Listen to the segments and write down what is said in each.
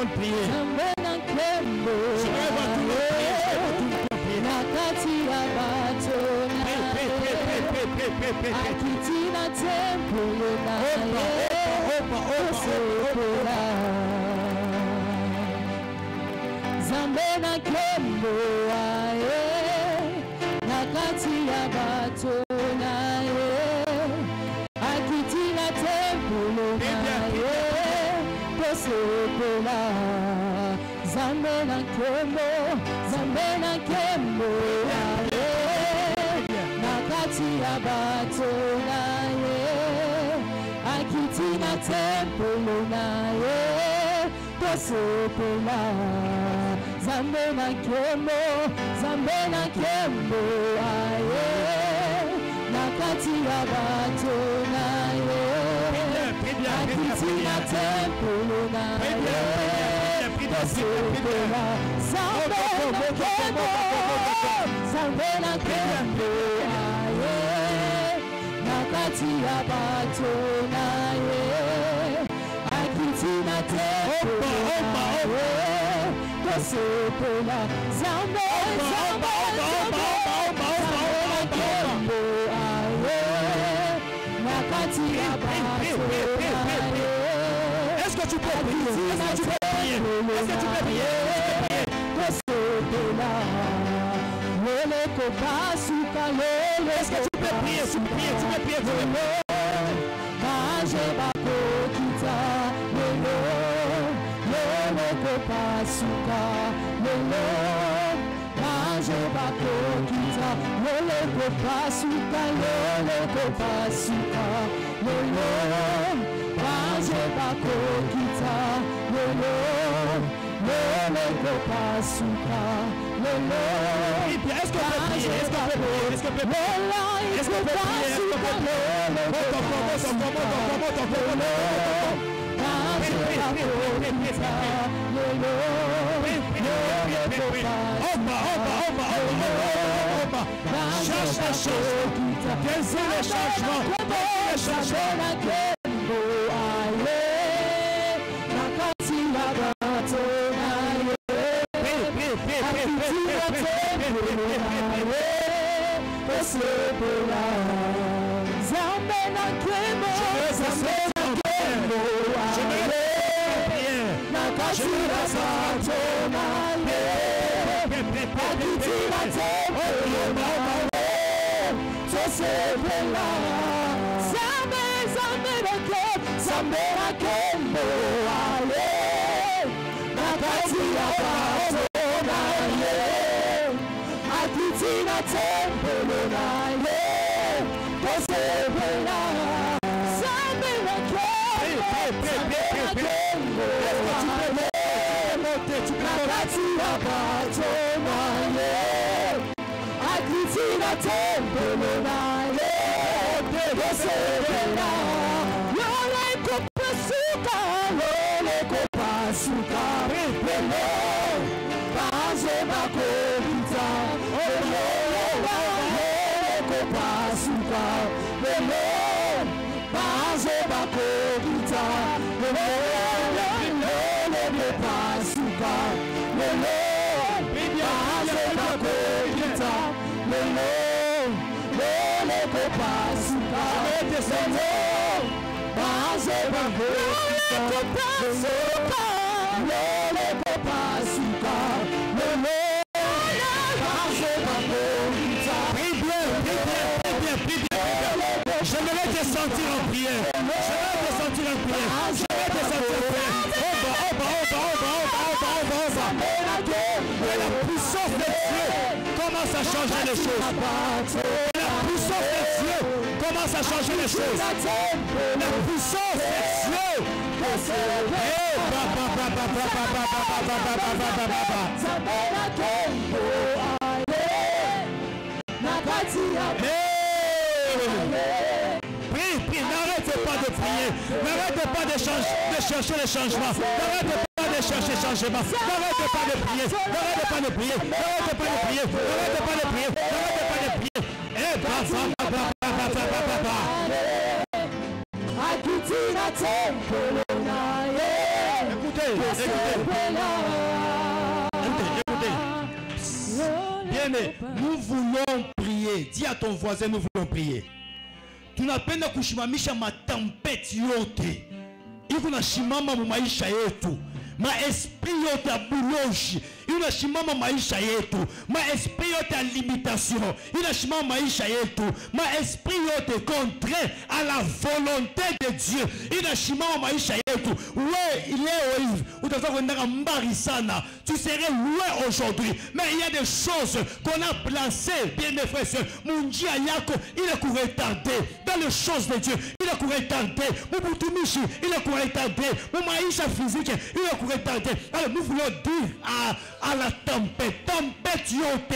monde prier. Je vais voir tout le monde prier. Zambena kembo aye nakati ya bato naye akitina tempulo naye posepola Zambena kembo aye nakati ya bato naye akitina tempulo naye posepola Zambena kembo aye nakati ya bato naye akitina tempulo naye posepola Zambena kembo aye nakati ya bato naye akitina tempulo naye posepola Zambena kembo aye nakati ya bato naye. Est-ce que tu peux prier? Est-ce que tu peux prier? Est-ce que tu peux prier? Posepola lele kopasuka lele. Est-ce que tu peux prier? Tu peux prier, tu peux prier, tu peux prier. Maje bako kita lele lele kopasuka lele maje bako kita lele kopasuka lele kopasuka lele maje bako kita lele lele kopasuka lele. Est-ce que tu peux prier? Est-ce que tu peux prier? Est-ce que tu peux prier? Est-ce que tu peux prier? Cherche les choses. Quels sont les changements? J'aimerais te sentir en prière. J'aimerais te sentir en prière. J'aimerais te sentir en prière. Et la puissance de Dieu commence à changer les choses. Et la puissance de Dieu commence à changer les choses. La puissance de Dieu. Prie, n'arrêtez pas de prier. N'arrêtez pas de chercher les changements. N'arrêtez pas de chercher les changements. N'arrêtez pas de prier. N'arrêtez pas de prier. N'arrêtez pas de prier. N'arrêtez pas de prier. N'arrêtez pas de prier. Écoutez. Bien, nous voulons prier. Dis à ton voisin, nous voulons prier. Tu n'as pas de kushimamisha ma tempête yote. Iko na shimama mu maisha yetu. Ma esprit yote ya buloshi inashimama maisha yetu. Ma esprit yote ya limitation inashimama maisha yetu. Ma esprit yote contraire à la volonté de Dieu inashimama maisha yetu. Ouais, il est oive. Tu serais loin aujourd'hui. Mais il y a des choses qu'on a placées, bien mes frères et sœurs. Mon Dieu Yako, il est pour retarder dans les choses de Dieu. Il est pour retarder. Mon Boutumichi, il est pour retarder. Mon maïcha physique, il est pour retarder. Alors nous voulons dire à la tempête, tempête yote.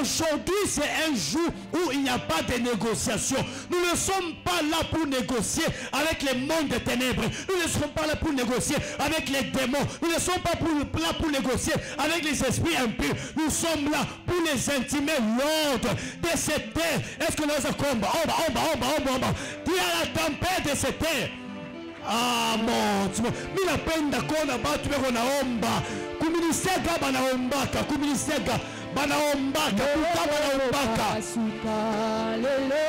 Aujourd'hui c'est un jour où il n'y a pas de négociation. Nous ne sommes pas là pour négocier avec les mondes des ténèbres. Nous ne sommes pas là pour négocier avec les démons. Nous ne sommes pas là pour négocier avec les esprits impurs. Nous sommes là pour les intimer l'ordre de cette terre. Est-ce que nous avons combat? Dis à la tempête de cette terre. Ah mon Dieu, mais la peine d'accord na batu beko na omba, kuminisega bana ombaka, kuminisega bana ombaka, kutaba na ombaka. Suka lele,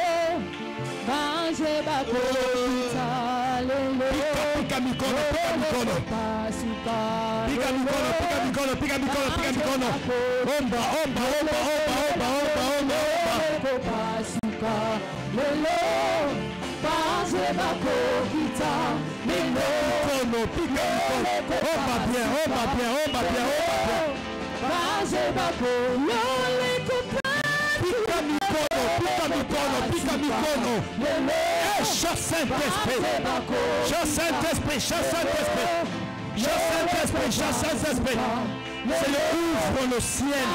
manje bako lele. Pika mikono, pika mikono. Pika mikono, pika mikono, pika mikono, pika mikono. Omba, omba, omba, omba, omba, omba, omba, omba. Suka lele. Manje bako kita mikono, pika mikono. Omba bien, omba bien, omba bien, omba bien. Manje bako lele kupa. Pika mikono, pika mikono, pika mikono. Chasse Saint-Esprit, chasse Saint-Esprit, chasse Saint-Esprit, chasse Saint-Esprit, chasse Saint-Esprit. Seigneur, ouvre le ciel.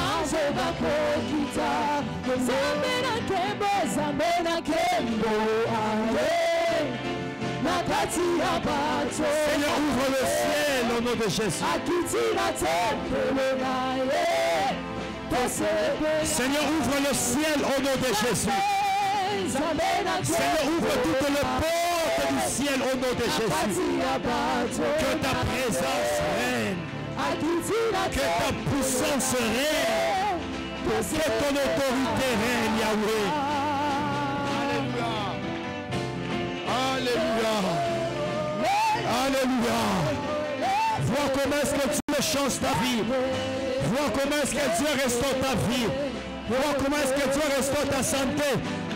Seigneur, ouvre le ciel au nom de Jésus. Seigneur, ouvre le ciel au nom de Jésus. Seigneur, ouvre toutes les portes du ciel au nom de Jésus. Que ta présence règne. Que ta puissance règne. Que ton autorité règne, Yahweh. Alléluia. Alléluia. Alléluia. Vois comment est-ce que Dieu change ta vie. Vois comment est-ce que Dieu restaure ta vie. Vois comment est-ce que Dieu restaure ta santé.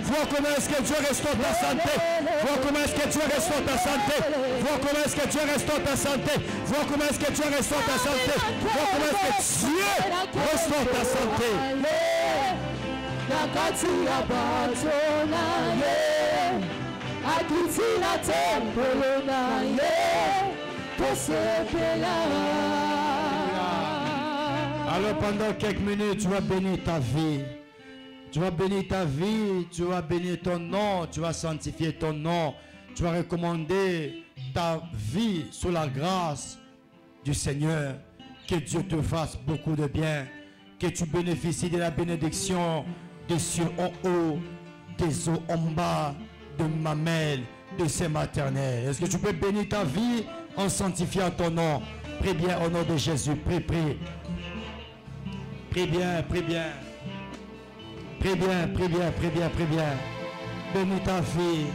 Vois comment est-ce que Dieu restaure ta santé. Vois comment est-ce que Dieu restaure ta santé. Vois comment est-ce que Dieu restaure ta santé. Vois comment est-ce que Dieu restaure ta santé. Vois comment est-ce que Dieu restaure ta santé. Alors pendant quelques minutes, tu vas bénir ta vie. Tu vas bénir ta vie, tu vas bénir ton nom, tu vas sanctifier ton nom. Tu vas recommander ta vie sous la grâce du Seigneur. Que Dieu te fasse beaucoup de bien. Que tu bénéficies de la bénédiction des cieux en haut, des eaux en bas, de Mamel, de ses maternelles. Est-ce que tu peux bénir ta vie en sanctifiant ton nom? Prie bien au nom de Jésus. Prie, prie. Prie bien, prie bien. Prie bien, prie bien, prie bien, prie bien. Bénis ta vie.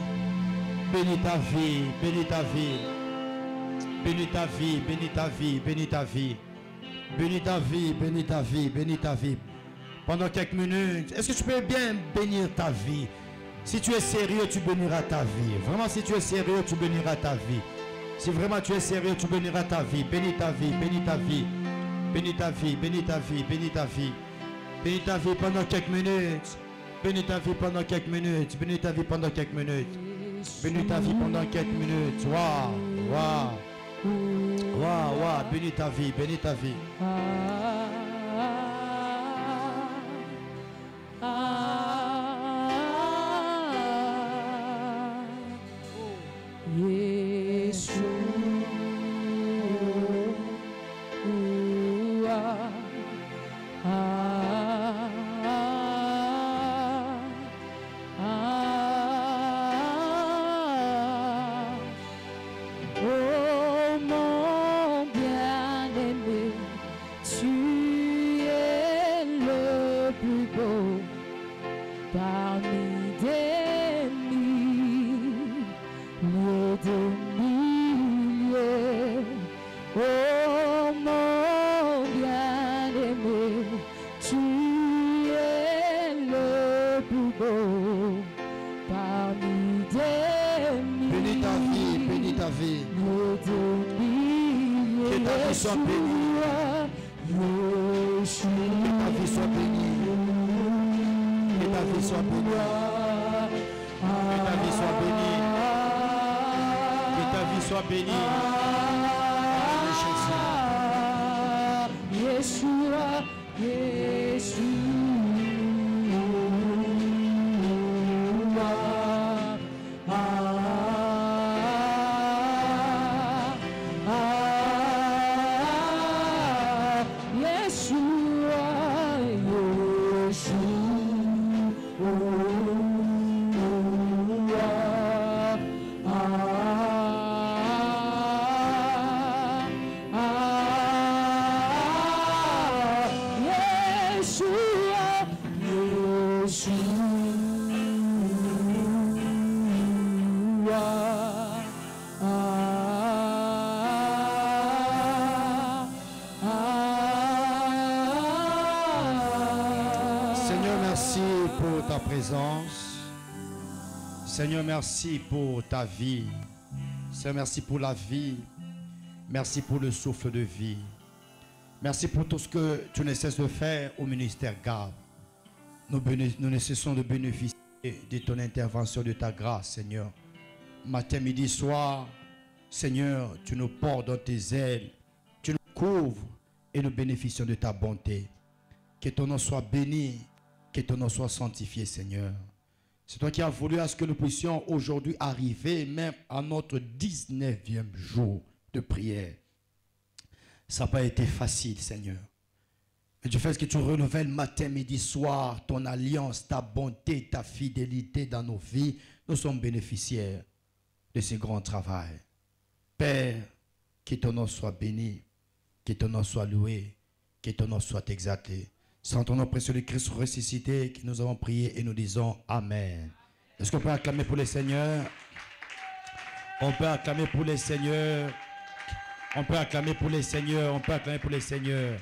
Bénis ta vie. Bénis ta vie. Bénis ta vie. Bénis ta vie. Bénis ta vie. Bénis ta vie. Bénis ta vie. Bénis ta vie. Pendant quelques minutes, est-ce que tu peux bien bénir ta vie? Si tu es sérieux, tu béniras ta vie. Vraiment, si tu es sérieux, tu béniras ta vie. Si vraiment tu es sérieux, tu béniras ta vie. Bénis ta vie. Bénis ta vie. Bénis ta vie. Bénis ta vie. Bénis ta vie. Bénis ta vie pendant quelques minutes. Bénis ta vie pendant quelques minutes. Bénis ta vie pendant quelques minutes. Bénis ta vie pendant quelques minutes. Waouh, waouh. Waouh, waouh. Bénis ta vie. Bénis ta vie. Oh mon bien-aimé. mon bien-aimé, tu es le plus beau parmi des milliers. Bénis ta vie, bénis ta vie. Que ta vie soit bénie. Que ta vie soit bénie. Que ta vie soit bénie. Que ta vie soit bénie. Que ta vie soit bénie. Yeshua, Seigneur, merci pour ta vie. Seigneur, merci pour la vie. Merci pour le souffle de vie. Merci pour tout ce que tu ne cesses de faire au ministère GAB. Nous ne cessons de bénéficier de ton intervention, de ta grâce, Seigneur. Matin, midi, soir, Seigneur, tu nous portes dans tes ailes. Tu nous couvres et nous bénéficions de ta bonté. Que ton nom soit béni. Que ton nom soit sanctifié, Seigneur. C'est toi qui as voulu à ce que nous puissions aujourd'hui arriver même à notre 19e jour de prière. Ça n'a pas été facile, Seigneur. Mais du fait que tu renouvelles matin, midi, soir, ton alliance, ta bonté, ta fidélité dans nos vies, nous sommes bénéficiaires de ce grand travail. Père, que ton nom soit béni, que ton nom soit loué, que ton nom soit exalté. Sans ton nom précieux de Christ ressuscité, que nous avons prié et nous disons Amen. Est-ce qu'on peut acclamer pour le Seigneur? On peut acclamer pour le Seigneur. On peut acclamer pour le Seigneur. On peut acclamer pour le Seigneur.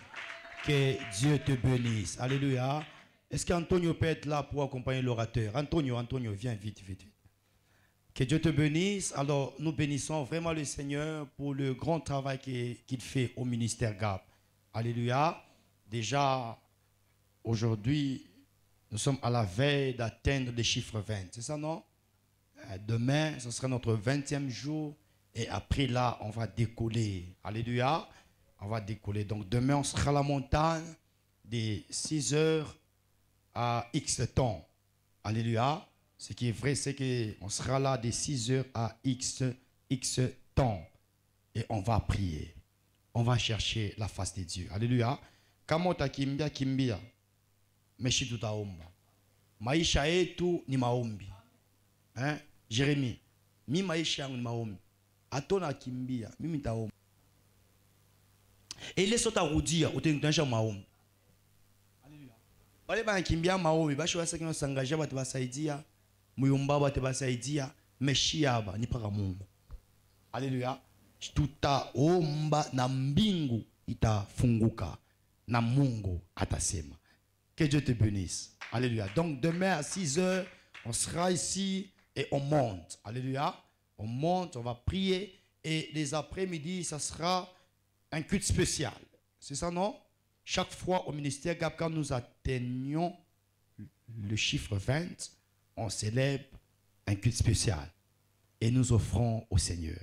Que Dieu te bénisse. Alléluia. Est-ce qu'Antonio peut être là pour accompagner l'orateur? Antonio, viens vite, vite, vite. Que Dieu te bénisse. Alors, nous bénissons vraiment le Seigneur pour le grand travail qu'il fait au ministère GAB. Alléluia. Déjà, aujourd'hui, nous sommes à la veille d'atteindre les chiffres 20. C'est ça, non? Demain, ce sera notre 20e jour. Et après là, on va décoller. Alléluia. On va décoller. Donc demain, on sera à la montagne de 6 heures à X temps. Alléluia. Ce qui est vrai, c'est qu'on sera là de 6 heures à X temps. Et on va prier. On va chercher la face de Dieu. Alléluia. Kamota kimbia kimbia. Meshi tutaomba. Maisha yetu ni maombi. Jérémie. Mi maisha yangu ni maombi. Atona kimbia. Mimi taomba. Et les autres roudia utenganisha maombi. Alléluia. Wale banakimbia maombi basho basakino sangaja batu basaidia, muyumba batu basaidia, meshiaba ni paka Mungu. Alléluia. Tutaomba na mbingu itafunguka na Mungu atasema. Que Dieu te bénisse. Alléluia. Donc demain à 6 heures, on sera ici et on monte. Alléluia. On monte, on va prier et les après-midi, ça sera un culte spécial. C'est ça, non? Chaque fois au ministère GAB, quand nous atteignons le chiffre 20, on célèbre un culte spécial. Et nous offrons au Seigneur.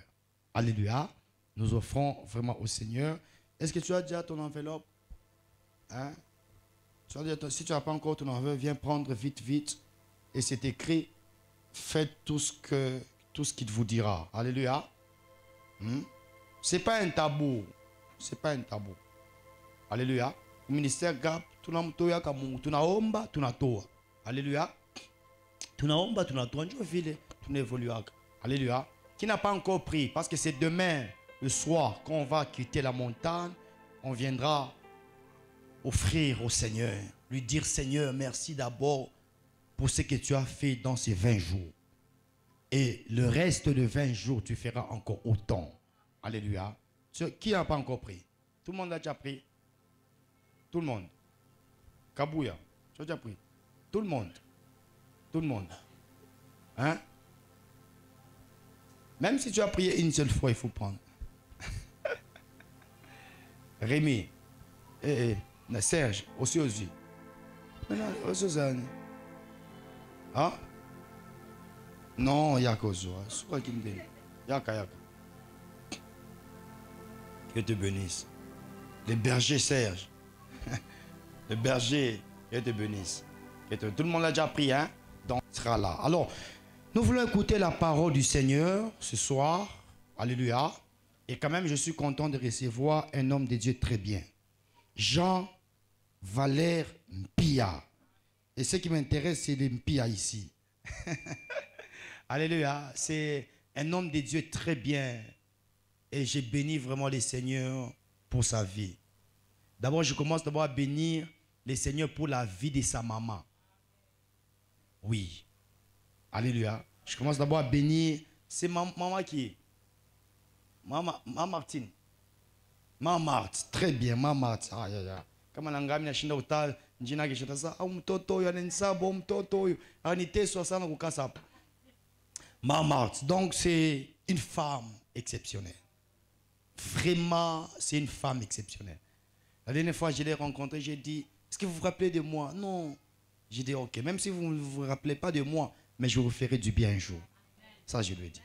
Alléluia. Nous offrons vraiment au Seigneur. Est-ce que tu as déjà ton enveloppe? Hein? Si tu n'as pas encore ton enveloppe, viens prendre vite, vite. Et c'est écrit, faites tout ce qu'il vous dira. Alléluia. Ce n'est pas un tabou. C'est pas un tabou. Alléluia. Au ministère GAB, tunaomba, tunatoa. Alléluia. Tunaomba, tunatoa. Ndio vile tunaevoluaga. Alléluia. Qui n'a pas encore pris, parce que c'est demain, le soir, quand on va quitter la montagne, on viendra offrir au Seigneur, lui dire Seigneur, merci d'abord pour ce que tu as fait dans ces 20 jours. Et le reste de 20 jours, tu feras encore autant. Alléluia. Qui n'a pas encore pris? Tout le monde a déjà pris. Tout le monde. Kabouya, tu as déjà pris. Tout le monde. Tout le monde. Hein? Même si tu as prié une seule fois, il faut prendre. Rémi. Serge, aussi aux yeux. Hein? Non, il y a cause. Que te bénisse. Le berger Serge. Le berger, que te bénisse. Tout le monde l'a déjà pris, hein? Donc, il sera là. Alors, nous voulons écouter la parole du Seigneur ce soir. Alléluia. Et quand même, je suis content de recevoir un homme de Dieu très bien. Jean Valère Mpia. Et ce qui m'intéresse, c'est les Mpia ici. Alléluia. C'est un homme de Dieu très bien. Et j'ai béni vraiment les Seigneurs pour sa vie. D'abord, je commence d'abord à bénir les Seigneurs pour la vie de sa maman. Oui. Alléluia. Je commence d'abord à bénir. C'est maman qui est. Maman Martine. Maman Marthe. Très bien, maman Marthe. Aïe, aïe, aïe. Kama nangami nashinda utal njina kishota sa au mtoto yo anensabo mtoto yo aniteso sana kukasa hapa. Maman Marthe. Donc c'est une femme exceptionnelle. Vraiment, c'est une femme exceptionnelle. La dernière fois, je l'ai rencontrée, j'ai dit, est-ce que vous vous rappelez de moi? Non. J'ai dit, ok, même si vous ne vous rappelez pas de moi, mais je vous ferai du bien un jour. Ça, je lui ai dit.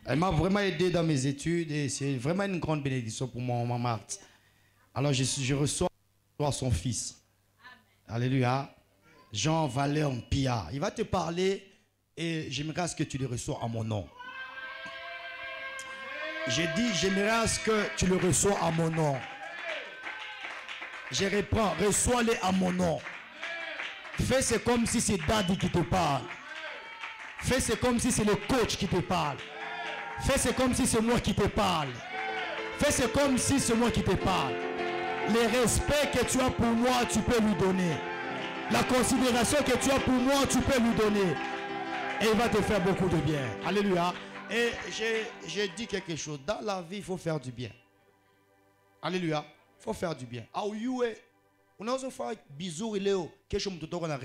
Elle m'a vraiment aidé dans mes études et c'est vraiment une grande bénédiction pour moi, maman Marthe. Alors, je reçois son fils. Alléluia. Jean Valère Mpia. Il va te parler et j'aimerais à ce que tu le reçois en mon nom. J'ai dit, j'aimerais à ce que tu le reçois à mon nom. Je reprends, reçois-le à mon nom. Fais c'est comme si c'est Daddy qui te parle. Fais c'est comme si c'est le coach qui te parle. Fais c'est comme si c'est moi qui te parle. Fais c'est comme si c'est moi qui te parle. Le respect que tu as pour moi, tu peux lui donner. La considération que tu as pour moi, tu peux lui donner. Et il va te faire beaucoup de bien. Alléluia. Et j'ai dit quelque chose. Dans la vie, il faut faire du bien. Alléluia. Il faut faire du bien. On a aussi fait bisous et léo. Quelque chose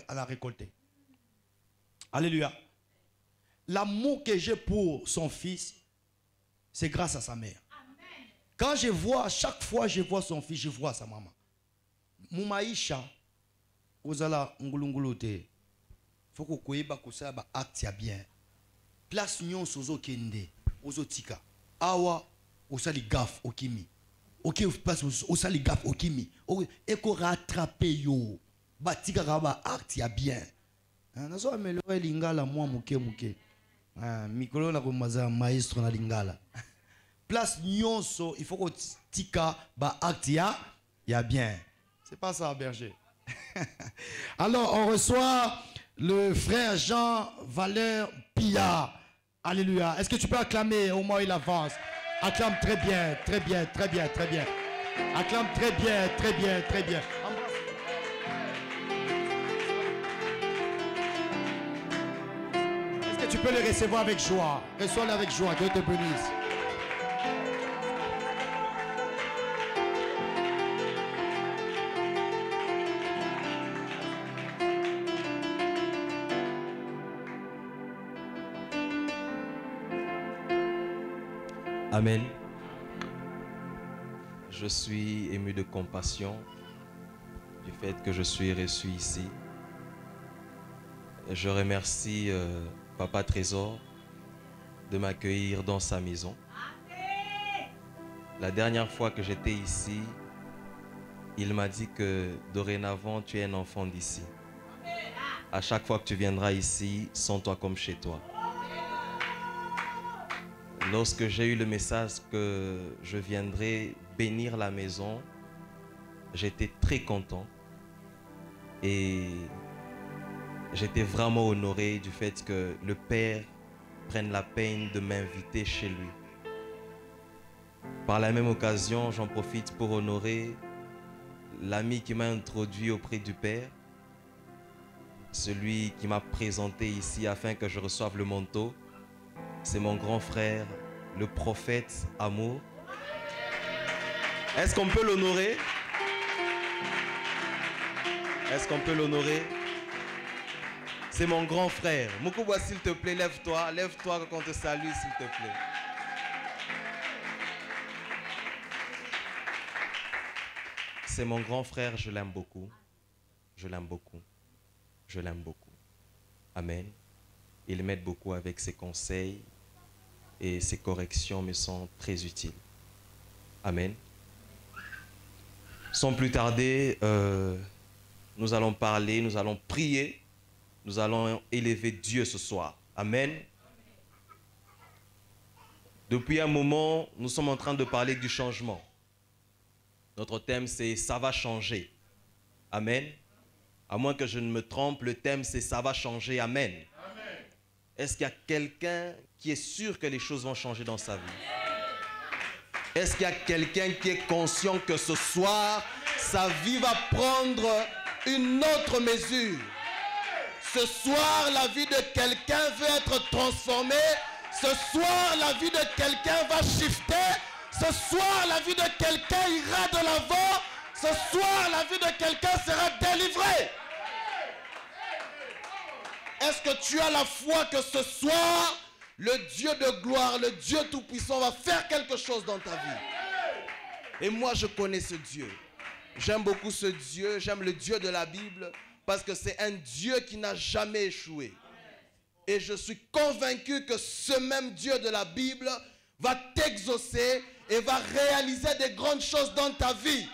à la récolter. Alléluia. L'amour que j'ai pour son fils, c'est grâce à sa mère. Amen. Quand je vois, chaque fois je vois son fils, je vois sa maman. Moumaïcha, ozala ngulungulote. Faut que koyeba kosa ba acte bien. Place nyon sozo kende, ozo tika. Awa osali gaf okimi. Ok, place osali gaf okimi. Eko rattraper yo. Ba tika ba acte bien. Nazo améliorer lingala moi muke muke. Mikolo na komaza maestro na lingala. Place nyonso, il faut que tika ba acte ya bien. C'est pas ça, berger. Alors, on reçoit le frère Jean Valère Mpia. Alléluia. Est-ce que tu peux acclamer au moins il avance? Acclame très bien, très bien, très bien, très bien. Acclame très bien, très bien, très bien. Est-ce que tu peux le recevoir avec joie? Reçois-le avec joie. Dieu te bénisse. Amen. Je suis ému de compassion du fait que je suis reçu ici. Je remercie Papa Trésor de m'accueillir dans sa maison. La dernière fois que j'étais ici, il m'a dit que dorénavant tu es un enfant d'ici. À chaque fois que tu viendras ici, sens-toi comme chez toi. Lorsque j'ai eu le message que je viendrais bénir la maison, j'étais très content et j'étais vraiment honoré du fait que le Père prenne la peine de m'inviter chez lui. Par la même occasion, j'en profite pour honorer l'ami qui m'a introduit auprès du Père, celui qui m'a présenté ici afin que je reçoive le manteau. C'est mon grand frère, le prophète Amour. Est-ce qu'on peut l'honorer? Est-ce qu'on peut l'honorer? C'est mon grand frère. Moukouba, s'il te plaît, lève-toi. Lève-toi quand on te salue, s'il te plaît. C'est mon grand frère, je l'aime beaucoup. Je l'aime beaucoup. Je l'aime beaucoup. Amen. Il m'aide beaucoup avec ses conseils et ses corrections me sont très utiles. Amen. Sans plus tarder, nous allons parler, nous allons prier, nous allons élever Dieu ce soir. Amen. Depuis un moment, nous sommes en train de parler du changement. Notre thème, c'est « Ça va changer ». Amen. À moins que je ne me trompe, le thème, c'est « Ça va changer ». Amen. Est-ce qu'il y a quelqu'un qui est sûr que les choses vont changer dans sa vie? Est-ce qu'il y a quelqu'un qui est conscient que ce soir, sa vie va prendre une autre mesure? Ce soir, la vie de quelqu'un veut être transformée. Ce soir, la vie de quelqu'un va shifter. Ce soir, la vie de quelqu'un ira de l'avant. Ce soir, la vie de quelqu'un sera délivrée. Est-ce que tu as la foi que ce soir, le Dieu de gloire, le Dieu tout-puissant va faire quelque chose dans ta vie? Et moi, je connais ce Dieu. J'aime beaucoup ce Dieu. J'aime le Dieu de la Bible parce que c'est un Dieu qui n'a jamais échoué. Et je suis convaincu que ce même Dieu de la Bible va t'exaucer et va réaliser des grandes choses dans ta vie.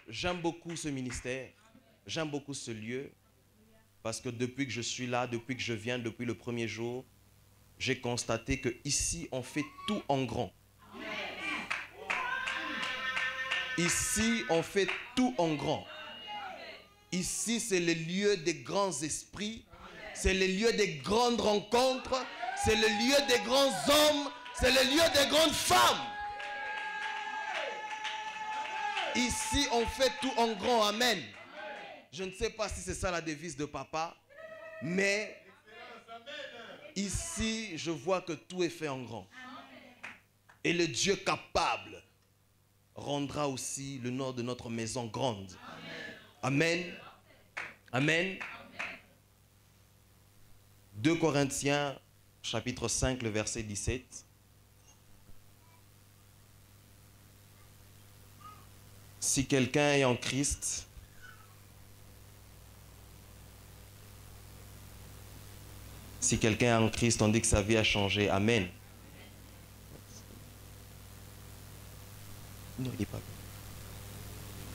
J'aime beaucoup ce ministère. J'aime beaucoup ce lieu. Parce que depuis que je suis là, depuis que je viens, depuis le premier jour, j'ai constaté qu'ici, on fait tout en grand. Ici, on fait tout en grand. Ici, c'est le lieu des grands esprits. C'est le lieu des grandes rencontres. C'est le lieu des grands hommes. C'est le lieu des grandes femmes. Ici, on fait tout en grand. Amen. Je ne sais pas si c'est ça la devise de papa, mais ici, je vois que tout est fait en grand. Et le Dieu capable rendra aussi le nom de notre maison grande. Amen. Amen. 2 Corinthiens, chapitre 5, le verset 17. Si quelqu'un est en Christ, si quelqu'un est en Christ, on dit que sa vie a changé. Amen. Non, il n'est pas.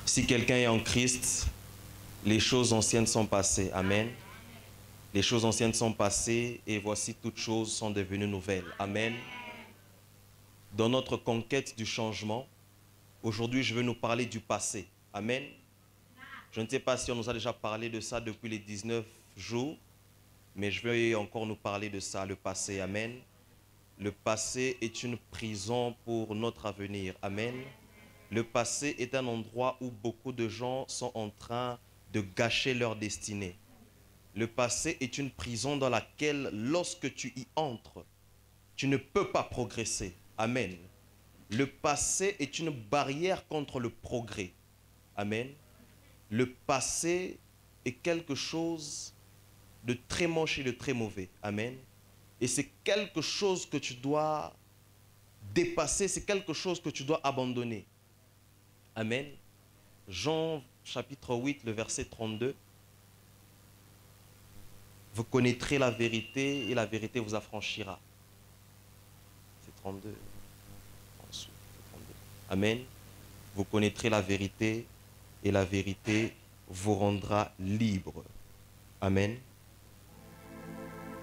Si quelqu'un est en Christ, les choses anciennes sont passées. Amen. Les choses anciennes sont passées et voici toutes choses sont devenues nouvelles. Amen. Dans notre conquête du changement, aujourd'hui je veux nous parler du passé. Amen. Je ne sais pas si on nous a déjà parlé de ça depuis les 19 jours, mais je vais encore nous parler de ça, le passé. Amen. Le passé est une prison pour notre avenir. Amen. Le passé est un endroit où beaucoup de gens sont en train de gâcher leur destinée. Le passé est une prison dans laquelle, lorsque tu y entres, tu ne peux pas progresser. Amen. Le passé est une barrière contre le progrès. Amen. Le passé est quelque chose de très moche et de très mauvais. Amen. Et c'est quelque chose que tu dois dépasser, c'est quelque chose que tu dois abandonner. Amen. Jean chapitre 8, le verset 32. Vous connaîtrez la vérité et la vérité vous affranchira. C'est 32. Amen. Vous connaîtrez la vérité et la vérité vous rendra libre. Amen.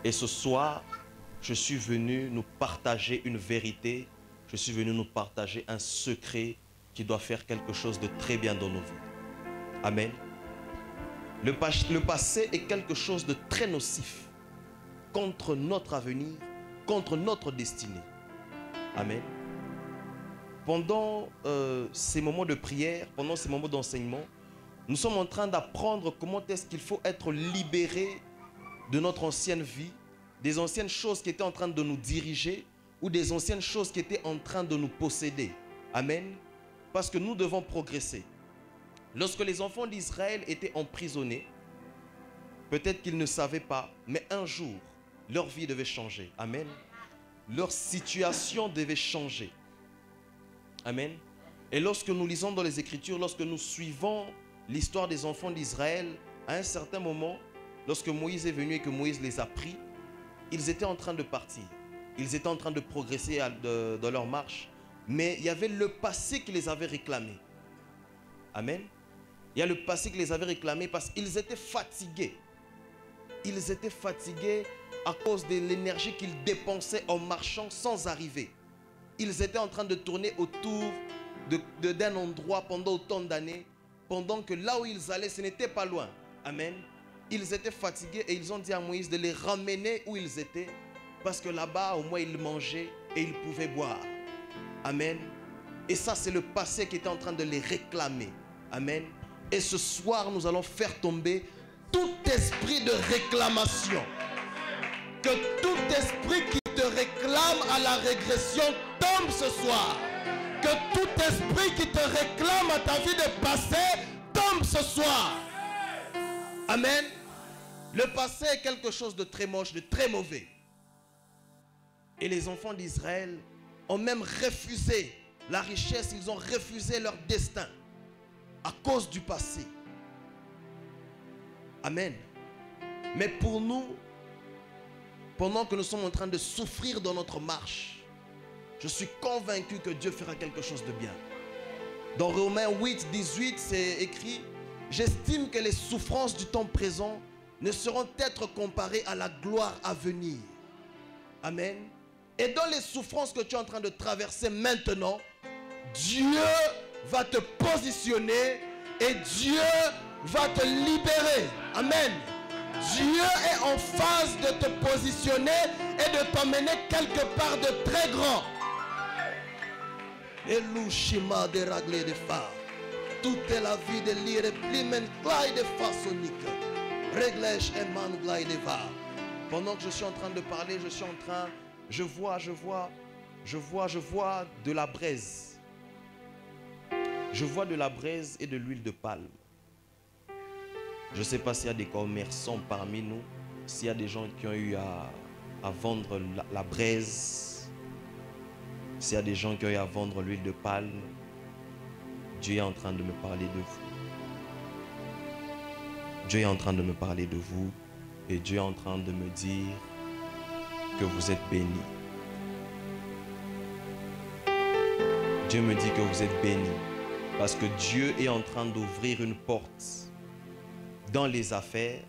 Et ce soir, je suis venu nous partager une vérité. Je suis venu nous partager un secret qui doit faire quelque chose de très bien dans nos vies. Amen. Le passé est quelque chose de très nocif contre notre avenir, contre notre destinée. Amen. Pendant ces moments de prière, pendant ces moments d'enseignement, nous sommes en train d'apprendre comment est-ce qu'il faut être libéré de notre ancienne vie, des anciennes choses qui étaient en train de nous diriger, ou des anciennes choses qui étaient en train de nous posséder. Amen. Parce que nous devons progresser. Lorsque les enfants d'Israël étaient emprisonnés, peut-être qu'ils ne savaient pas, mais un jour, leur vie devait changer. Amen. Leur situation devait changer. Amen. Et lorsque nous lisons dans les Écritures, lorsque nous suivons l'histoire des enfants d'Israël, à un certain moment, lorsque Moïse est venu et que Moïse les a pris, ils étaient en train de partir. Ils étaient en train de progresser dans leur marche. Mais il y avait le passé qui les avait réclamés. Amen. Il y a le passé qui les avait réclamés parce qu'ils étaient fatigués. Ils étaient fatigués à cause de l'énergie qu'ils dépensaient en marchant sans arriver. Ils étaient en train de tourner autour d'un endroit pendant autant d'années, pendant que là où ils allaient, ce n'était pas loin. Amen. Ils étaient fatigués et ils ont dit à Moïse de les ramener où ils étaient, parce que là-bas, au moins, ils mangeaient et ils pouvaient boire. Amen. Et ça, c'est le passé qui était en train de les réclamer. Amen. Et ce soir, nous allons faire tomber tout esprit de réclamation. Que tout esprit qui te réclame à la régression tombe ce soir. Que tout esprit qui te réclame à ta vie de passé tombe ce soir. Amen. Le passé est quelque chose de très moche, de très mauvais. Et les enfants d'Israël ont même refusé la richesse, ils ont refusé leur destin à cause du passé. Amen. Mais pour nous, pendant que nous sommes en train de souffrir dans notre marche, je suis convaincu que Dieu fera quelque chose de bien. Dans Romains 8, 18, c'est écrit: j'estime que les souffrances du temps présent ne seront être comparées à la gloire à venir. Amen. Et dans les souffrances que tu es en train de traverser maintenant, Dieu va te positionner et Dieu va te libérer. Amen. Dieu est en phase de te positionner et de t'emmener quelque part de très grand. Et l'ouchima de ragler de phare. Tout est la vie de lire et plimen clay de façonnique. Réglèche et man glay de va. Pendant que je suis en train de parler, je vois de la braise. Je vois de la braise et de l'huile de palme. Je ne sais pas s'il y a des commerçants parmi nous, s'il y a des gens qui ont eu à vendre la braise, s'il y a des gens qui ont eu à vendre l'huile de palme. Dieu est en train de me parler de vous. Dieu est en train de me parler de vous et Dieu est en train de me dire que vous êtes bénis. Dieu me dit que vous êtes bénis parce que Dieu est en train d'ouvrir une porte dans les affaires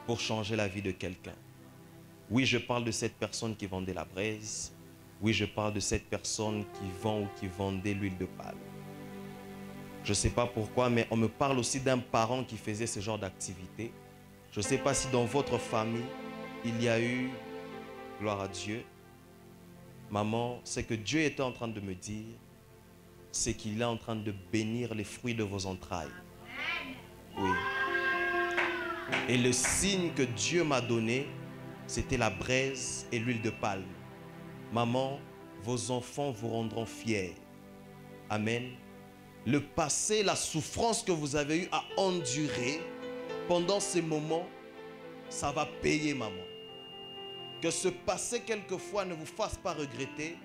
pour changer la vie de quelqu'un. Oui, je parle de cette personne qui vendait la braise. Oui, je parle de cette personne qui vend ou qui vendait l'huile de palme. Je ne sais pas pourquoi, mais on me parle aussi d'un parent qui faisait ce genre d'activité. Je ne sais pas si dans votre famille, il y a eu, gloire à Dieu, maman, ce que Dieu était en train de me dire, c'est qu'il est en train de bénir les fruits de vos entrailles. Oui. Et le signe que Dieu m'a donné, c'était la braise et l'huile de palme. Maman, vos enfants vous rendront fiers. Amen. Le passé, la souffrance que vous avez eu à endurer pendant ces moments, ça va payer, maman. Que ce passé, quelquefois, ne vous fasse pas regretter,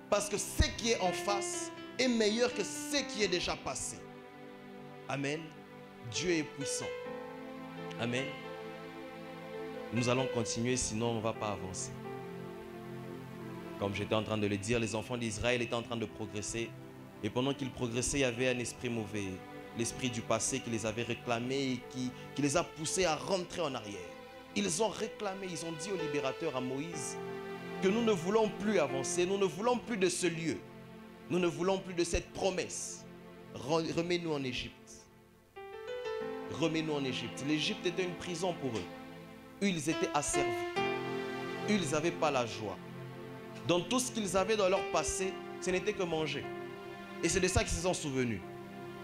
parce que ce qui est en face est meilleur que ce qui est déjà passé. Amen. Dieu est puissant. Amen. Nous allons continuer, sinon on ne va pas avancer. Comme j'étais en train de le dire, les enfants d'Israël étaient en train de progresser. Et pendant qu'ils progressaient, il y avait un esprit mauvais. L'esprit du passé qui les avait réclamés et qui les a poussés à rentrer en arrière. Ils ont réclamé, ils ont dit au libérateur, à Moïse, que nous ne voulons plus avancer, nous ne voulons plus de ce lieu. Nous ne voulons plus de cette promesse. Remets-nous en Égypte. Remets-nous en Égypte. L'Égypte était une prison pour eux. Ils étaient asservis. Ils n'avaient pas la joie. Dans tout ce qu'ils avaient dans leur passé, ce n'était que manger. Et c'est de ça qu'ils se sont souvenus.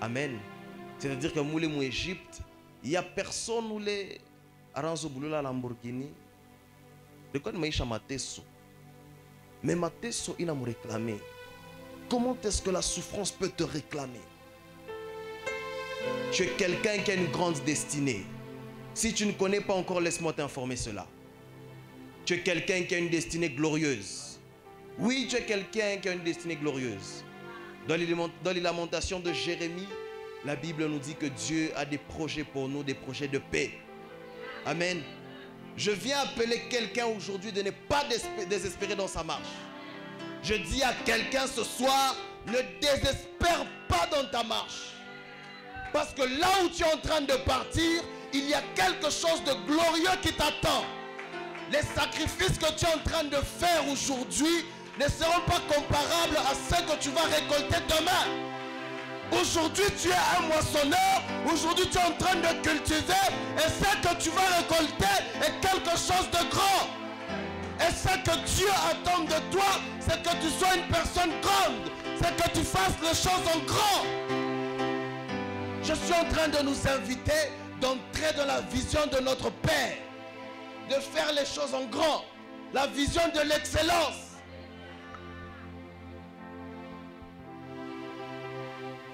Amen. C'est-à-dire que moulé mou Égypte, il n'y a personne où les Aranzo Bouloula Lamborghini. De quoi maïcha matesso. Mais Mateso, il a me réclamé. Comment est-ce que la souffrance peut te réclamer? Tu es quelqu'un qui a une grande destinée. Si tu ne connais pas encore, laisse-moi t'informer cela. Tu es quelqu'un qui a une destinée glorieuse. Oui, tu es quelqu'un qui a une destinée glorieuse. Dans les lamentations de Jérémie, la Bible nous dit que Dieu a des projets pour nous, des projets de paix. Amen. Je viens appeler quelqu'un aujourd'hui de ne pas désespérer dans sa marche. Je dis à quelqu'un ce soir, ne désespère pas dans ta marche. Parce que là où tu es en train de partir, il y a quelque chose de glorieux qui t'attend. Les sacrifices que tu es en train de faire aujourd'hui ne seront pas comparables à ceux que tu vas récolter demain. Aujourd'hui, tu es un moissonneur. Aujourd'hui, tu es en train de cultiver. Et ce que tu vas récolter est quelque chose de grand. Et ce que Dieu attend de toi, c'est que tu sois une personne grande. C'est que tu fasses les choses en grand. Je suis en train de nous inviter d'entrer dans la vision de notre Père. De faire les choses en grand. La vision de l'excellence.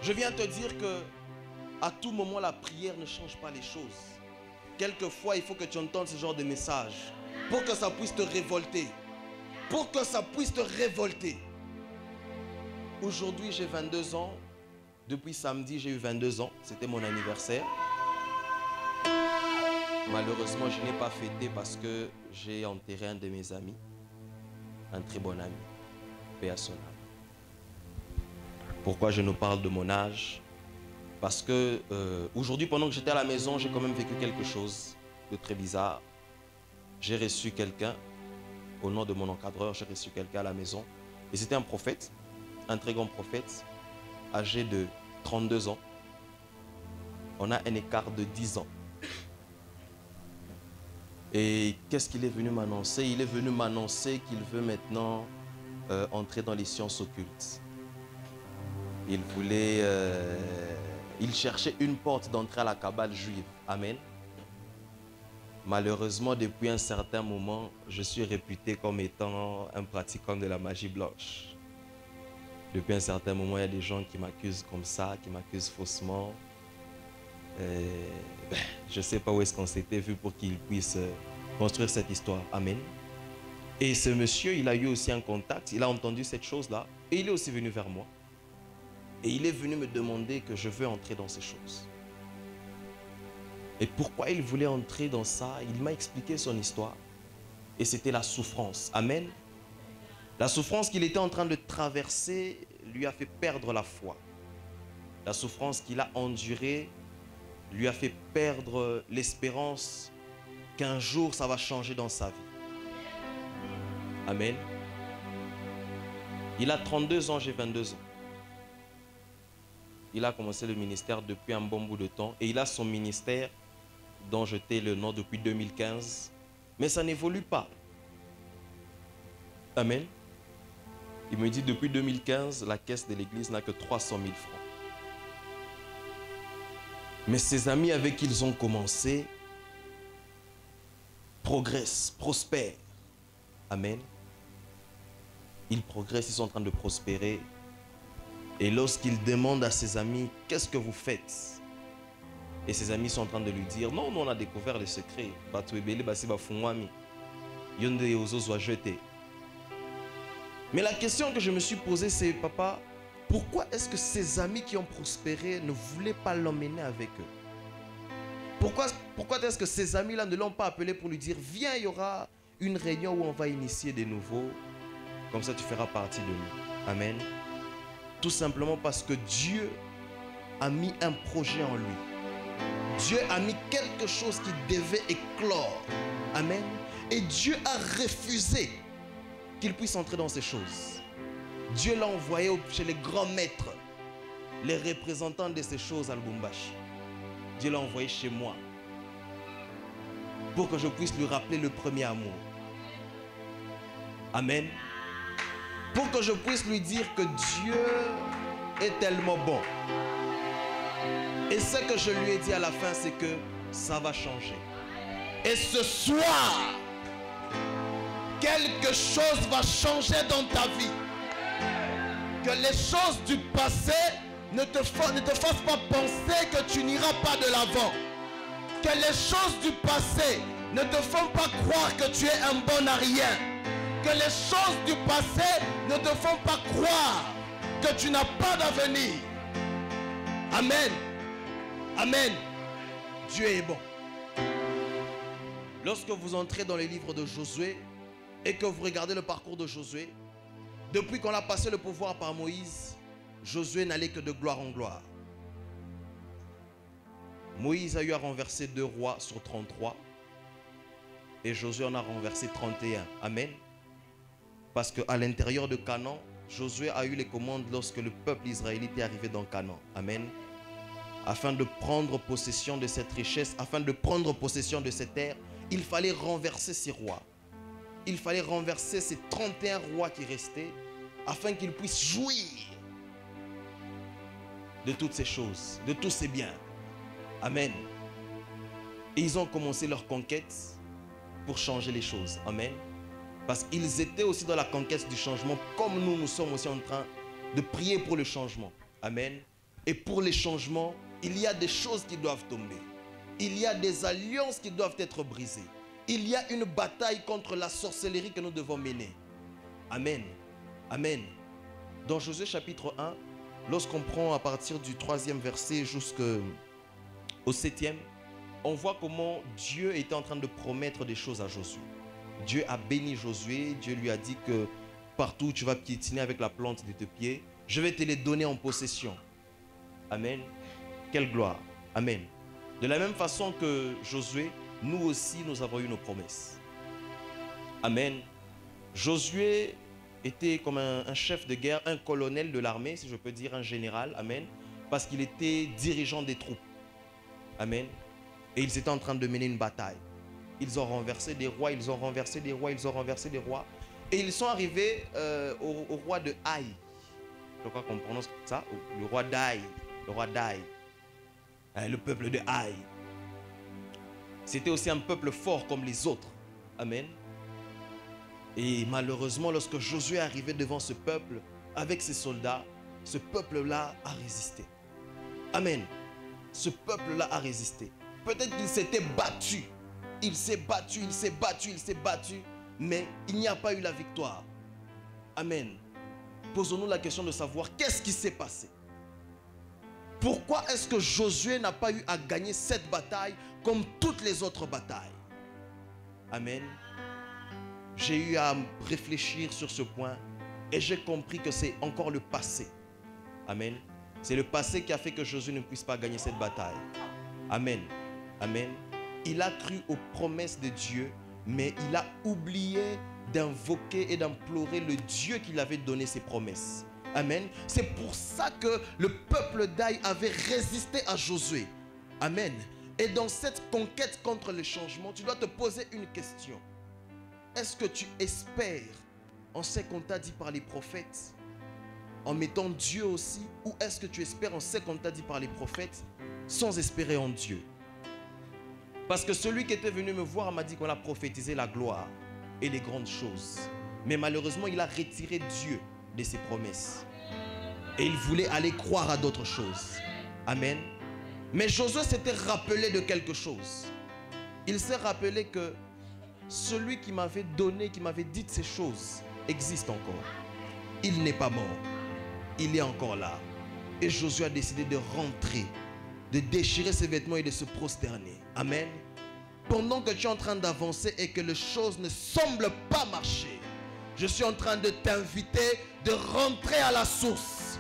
Je viens te dire que à tout moment, la prière ne change pas les choses. Quelquefois, il faut que tu entendes ce genre de message pour que ça puisse te révolter. Pour que ça puisse te révolter. Aujourd'hui, j'ai 22 ans. Depuis samedi, j'ai eu 22 ans. C'était mon anniversaire. Malheureusement, je n'ai pas fêté parce que j'ai enterré un de mes amis. Un très bon ami. Paix à son âme. Pourquoi je nous parle de mon âge? Parce que aujourd'hui, pendant que j'étais à la maison, j'ai quand même vécu quelque chose de très bizarre. J'ai reçu quelqu'un, au nom de mon encadreur, j'ai reçu quelqu'un à la maison. Et c'était un prophète, un très grand prophète, âgé de 32 ans. On a un écart de 10 ans. Et qu'est-ce qu'il est venu m'annoncer? Il est venu m'annoncer qu'il veut maintenant entrer dans les sciences occultes. Il voulait, il cherchait une porte d'entrée à la Kabbale juive. Amen. Malheureusement, depuis un certain moment, je suis réputé comme étant un pratiquant de la magie blanche. Depuis un certain moment, il y a des gens qui m'accusent comme ça, qui m'accusent faussement. Je ne sais pas où est-ce qu'on s'était vu pour qu'il puisse construire cette histoire. Amen. Et ce monsieur, il a eu aussi un contact, il a entendu cette chose-là, et il est aussi venu vers moi. Et il est venu me demander que je veux entrer dans ces choses. Et pourquoi il voulait entrer dans ça? Il m'a expliqué son histoire. Et c'était la souffrance. Amen. La souffrance qu'il était en train de traverser lui a fait perdre la foi. La souffrance qu'il a endurée lui a fait perdre l'espérance qu'un jour ça va changer dans sa vie. Amen. Il a 32 ans, j'ai 22 ans. Il a commencé le ministère depuis un bon bout de temps et il a son ministère dont je t'ai le nom depuis 2015. Mais ça n'évolue pas. Amen. Il me dit depuis 2015, la caisse de l'église n'a que 300 000 francs. Mais ses amis avec qui ils ont commencé progressent, prospèrent. Amen. Ils progressent, ils sont en train de prospérer. Et lorsqu'il demande à ses amis, qu'est-ce que vous faites? Et ses amis sont en train de lui dire, non, nous on a découvert les secrets. Mais la question que je me suis posée, c'est, papa, pourquoi est-ce que ces amis qui ont prospéré ne voulaient pas l'emmener avec eux? Pourquoi est-ce que ces amis-là ne l'ont pas appelé pour lui dire, viens, il y aura une réunion où on va initier des nouveaux, comme ça tu feras partie de nous. Amen. Tout simplement parce que Dieu a mis un projet en lui. Dieu a mis quelque chose qui devait éclore. Amen. Et Dieu a refusé qu'il puisse entrer dans ces choses. Dieu l'a envoyé chez les grands maîtres, les représentants de ces choses à Lubumbashi. Dieu l'a envoyé chez moi pour que je puisse lui rappeler le premier amour. Amen. Pour que je puisse lui dire que Dieu est tellement bon. Et ce que je lui ai dit à la fin, c'est que ça va changer. Et ce soir, quelque chose va changer dans ta vie. Que les choses du passé ne te fassent pas penser que tu n'iras pas de l'avant. Que les choses du passé ne te font pas croire que tu es un bon à rien. Que les choses du passé ne te font pas croire que tu n'as pas d'avenir. Amen. Amen. Dieu est bon. Lorsque vous entrez dans les livres de Josué et que vous regardez le parcours de Josué, depuis qu'on a passé le pouvoir par Moïse, Josué n'allait que de gloire en gloire. Moïse a eu à renverser 2 rois sur 33 et Josué en a renversé 31. Amen. Parce qu'à l'intérieur de Canaan, Josué a eu les commandes lorsque le peuple israélite est arrivé dans Canaan. Amen. Afin de prendre possession de cette richesse, afin de prendre possession de cette terre, il fallait renverser ces rois. Il fallait renverser ces 31 rois qui restaient afin qu'ils puissent jouir de toutes ces choses, de tous ces biens. Amen. Et ils ont commencé leur conquête pour changer les choses. Amen. Parce qu'ils étaient aussi dans la conquête du changement, comme nous sommes aussi en train de prier pour le changement. Amen. Et pour les changements, il y a des choses qui doivent tomber. Il y a des alliances qui doivent être brisées. Il y a une bataille contre la sorcellerie que nous devons mener. Amen. Amen. Dans Josué chapitre 1, lorsqu'on prend à partir du 3e verset jusqu'au 7e, on voit comment Dieu était en train de promettre des choses à Josué. Dieu a béni Josué. Dieu lui a dit que partout où tu vas piétiner avec la plante de tes pieds, je vais te les donner en possession. Amen. Quelle gloire. Amen. De la même façon que Josué, nous aussi, nous avons eu nos promesses. Amen. Josué était comme un chef de guerre, un colonel de l'armée, si je peux dire, un général. Amen. Parce qu'il était dirigeant des troupes. Amen. Et ils étaient en train de mener une bataille. Ils ont renversé des rois, ils ont renversé des rois, ils ont renversé des rois. Et ils sont arrivés au roi de Haï. Je crois qu'on prononce ça, le roi d'Haï. Le roi d'Haï. Le peuple de Haï. C'était aussi un peuple fort comme les autres. Amen. Et malheureusement, lorsque Josué est arrivé devant ce peuple, avec ses soldats, ce peuple-là a résisté. Amen. Ce peuple-là a résisté. Peut-être qu'il s'était battu. Il s'est battu, il s'est battu, il s'est battu. Mais il n'y a pas eu la victoire. Amen. Posons-nous la question de savoir qu'est-ce qui s'est passé. Pourquoi est-ce que Josué n'a pas eu à gagner cette bataille comme toutes les autres batailles? Amen. J'ai eu à réfléchir sur ce point et j'ai compris que c'est encore le passé. Amen. C'est le passé qui a fait que Josué ne puisse pas gagner cette bataille. Amen. Amen. Il a cru aux promesses de Dieu, mais il a oublié d'invoquer et d'implorer le Dieu qui lui avait donné ses promesses. Amen. C'est pour ça que le peuple d'Haï avait résisté à Josué. Amen. Et dans cette conquête contre le changement, tu dois te poser une question. Est-ce que tu espères en ce qu'on t'a dit par les prophètes, en mettant Dieu aussi, ou est-ce que tu espères en ce qu'on t'a dit par les prophètes, sans espérer en Dieu? Parce que celui qui était venu me voir m'a dit qu'on a prophétisé la gloire et les grandes choses. Mais malheureusement, il a retiré Dieu de ses promesses. Et il voulait aller croire à d'autres choses. Amen. Mais Josué s'était rappelé de quelque chose. Il s'est rappelé que celui qui m'avait donné, qui m'avait dit ces choses, existe encore. Il n'est pas mort. Il est encore là. Et Josué a décidé de rentrer, de déchirer ses vêtements et de se prosterner. Amen. Pendant que tu es en train d'avancer et que les choses ne semblent pas marcher, je suis en train de t'inviter de rentrer à la source.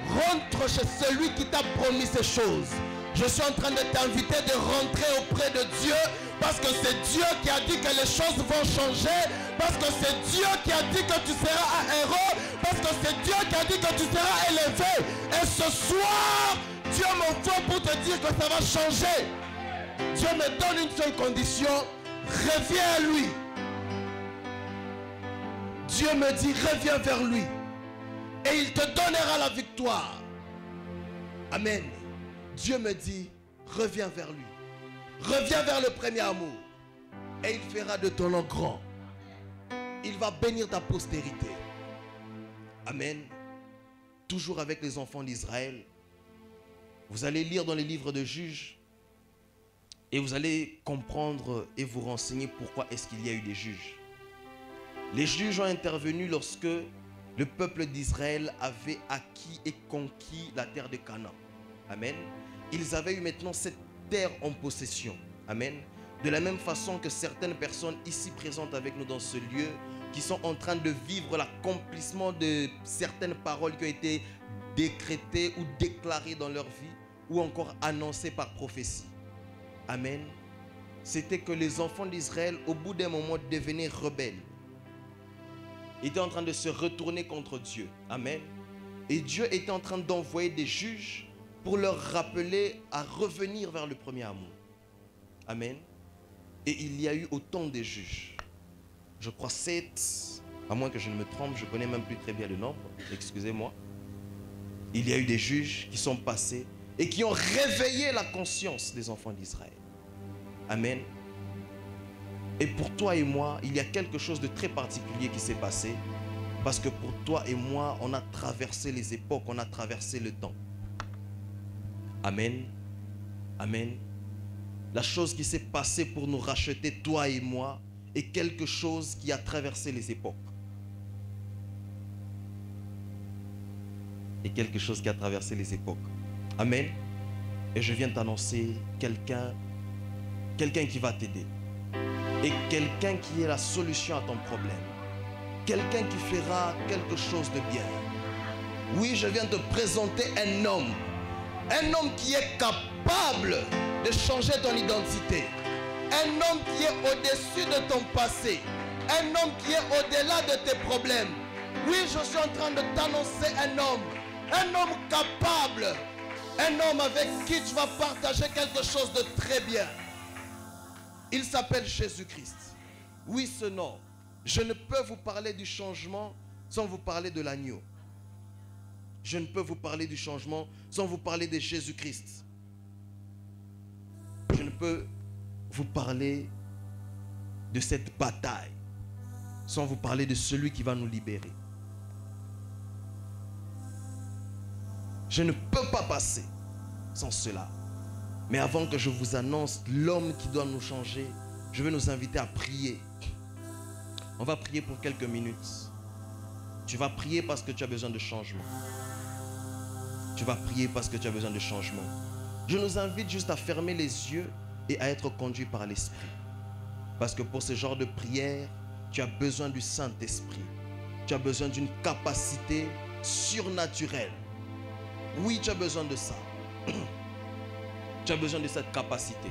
Rentre chez celui qui t'a promis ces choses. Je suis en train de t'inviter de rentrer auprès de Dieu, parce que c'est Dieu qui a dit que les choses vont changer, parce que c'est Dieu qui a dit que tu seras un héros, parce que c'est Dieu qui a dit que tu seras élevé. Et ce soir, Dieu m'envoie pour te dire que ça va changer. Dieu me donne une seule condition: reviens à lui. Dieu me dit: reviens vers lui et il te donnera la victoire. Amen. Dieu me dit: reviens vers lui. Reviens vers le premier amour et il fera de ton nom grand. il va bénir ta postérité. Amen. Toujours avec les enfants d'Israël. Vous allez lire dans les livres de Juges et vous allez comprendre et vous renseigner pourquoi est-ce qu'il y a eu des juges. Les juges ont intervenu lorsque le peuple d'Israël avait acquis et conquis la terre de Canaan. Amen. Ils avaient eu maintenant cette terre en possession. Amen. De la même façon que certaines personnes ici présentes avec nous dans ce lieu qui sont en train de vivre l'accomplissement de certaines paroles qui ont été décrétées ou déclarées dans leur vie ou encore annoncées par prophétie. Amen. C'était que les enfants d'Israël, au bout d'un moment, devenaient rebelles. Ils étaient en train de se retourner contre Dieu. Amen. Et Dieu était en train d'envoyer des juges pour leur rappeler à revenir vers le premier amour. Amen. Et il y a eu autant de juges. Je crois 7, à moins que je ne me trompe, je ne connais même plus très bien le nombre, excusez-moi. Il y a eu des juges qui sont passés et qui ont réveillé la conscience des enfants d'Israël. Amen. Et pour toi et moi, il y a quelque chose de très particulier qui s'est passé. Parce que pour toi et moi, on a traversé les époques, on a traversé le temps. Amen. Amen. La chose qui s'est passée pour nous racheter, toi et moi, est quelque chose qui a traversé les époques. Et quelque chose qui a traversé les époques. Amen. Et je viens t'annoncer quelqu'un qui va t'aider. Et quelqu'un qui est la solution à ton problème. Quelqu'un qui fera quelque chose de bien. Oui, je viens te présenter un homme. Un homme qui est capable de changer ton identité. Un homme qui est au-dessus de ton passé. Un homme qui est au-delà de tes problèmes. Oui, je suis en train de t'annoncer un homme. Un homme capable. Un homme avec qui tu vas partager quelque chose de très bien. Il s'appelle Jésus-Christ. Oui, ce nom. Je ne peux vous parler du changement sans vous parler de l'agneau. Je ne peux vous parler du changement sans vous parler de Jésus-Christ. Je ne peux vous parler de cette bataille sans vous parler de celui qui va nous libérer. Je ne peux pas passer sans cela. Mais avant que je vous annonce l'homme qui doit nous changer, je vais nous inviter à prier. On va prier pour quelques minutes. Tu vas prier parce que tu as besoin de changement. Tu vas prier parce que tu as besoin de changement. Je nous invite juste à fermer les yeux et à être conduit par l'Esprit. Parce que pour ce genre de prière, tu as besoin du Saint-Esprit. Tu as besoin d'une capacité surnaturelle. Oui, tu as besoin de ça. Tu as besoin de cette capacité.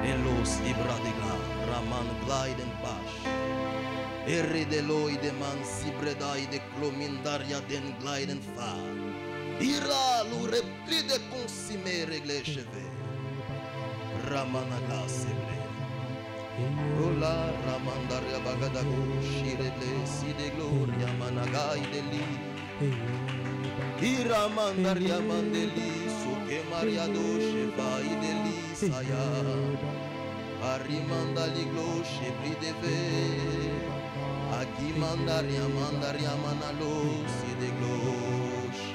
Elos ibradegla, Raman gliden bash. Eredeloi de man sibredai de clomindaria den gliden fa. Ira lu repli de consime regle cheve. Ramanaga sebre. Ola ramandaria bagadago shireble si de gloria managai de li. Ira mandaria mandeli. Que Maria doce vai delícia, arrimanda li gloche brideve, aqui mandaria manaloce de gloche,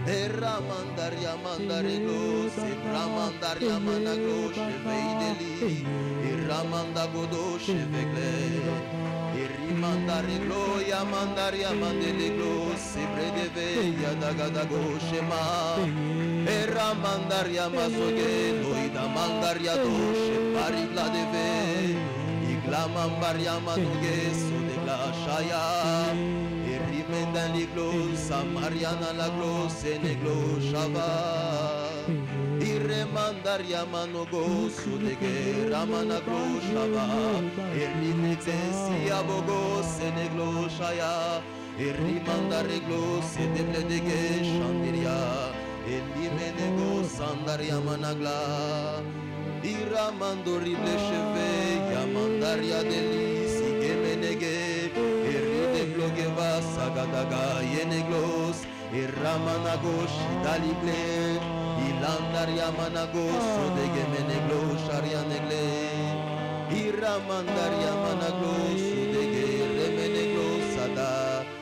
erra mandaria mandare gloce, pra mandaria managloche vei deli, erra mandagodoche vegle. Mandare gloria, mandaria mandele glosse, bredeve, yadagadago shema. Era mandaria mazoge, noida mandaria doce, parigla deve. Igla mambaria manuge, so de la shaya. Erimenda li glossa, mariana la glosse, neglo shava. Irremandaria manogo sudege ramana gloshava Erinexesia bogo seneglo shaya Erimandare glo sedebledege shandiria Elimenego sandaria managla Iramandorible cheve Yamandaria delisi gemenege Erideblogueva sagadaga yeneglos Iramanagoshi dalible Ilandaria manago so de gemeneglo sharia negle Iramandaria managlo sudege remeneglo sada.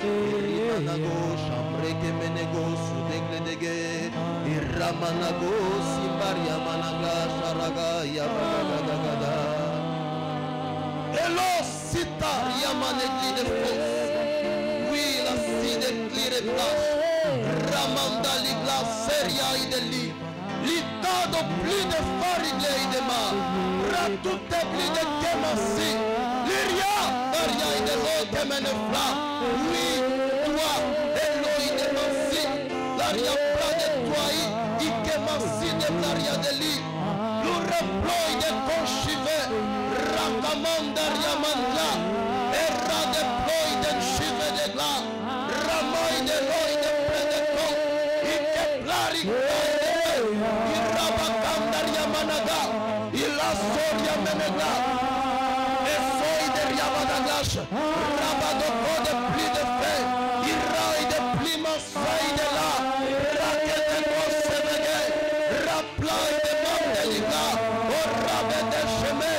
Irimanago shambreke menego sudegle dege. Iramanago simbaria managla sharaga yabagadagada. Elo sita yamanegli de fos. Oui la side clire place. Ramanda ligla seria ideli. L'itado plus de farigle idema. Ratute plus de kemansi. Liria daria idelo kemenefla. Oui, toi, Eloi demansi. Laria pla de toi, ikemansi de laria deli. Nous reploi de conchive. Rakamandaria mandla. Erra de ploi de chive de gla. Ramai de loi de plein de con. Ike plari Irabakandaria managa. Ila soria menega. Esoi de riabadagash. Rabadoko de pli de fe. Irai de pli masai de la. Rake de kosevege. Raplai de mandeliga. O rabe de cheme.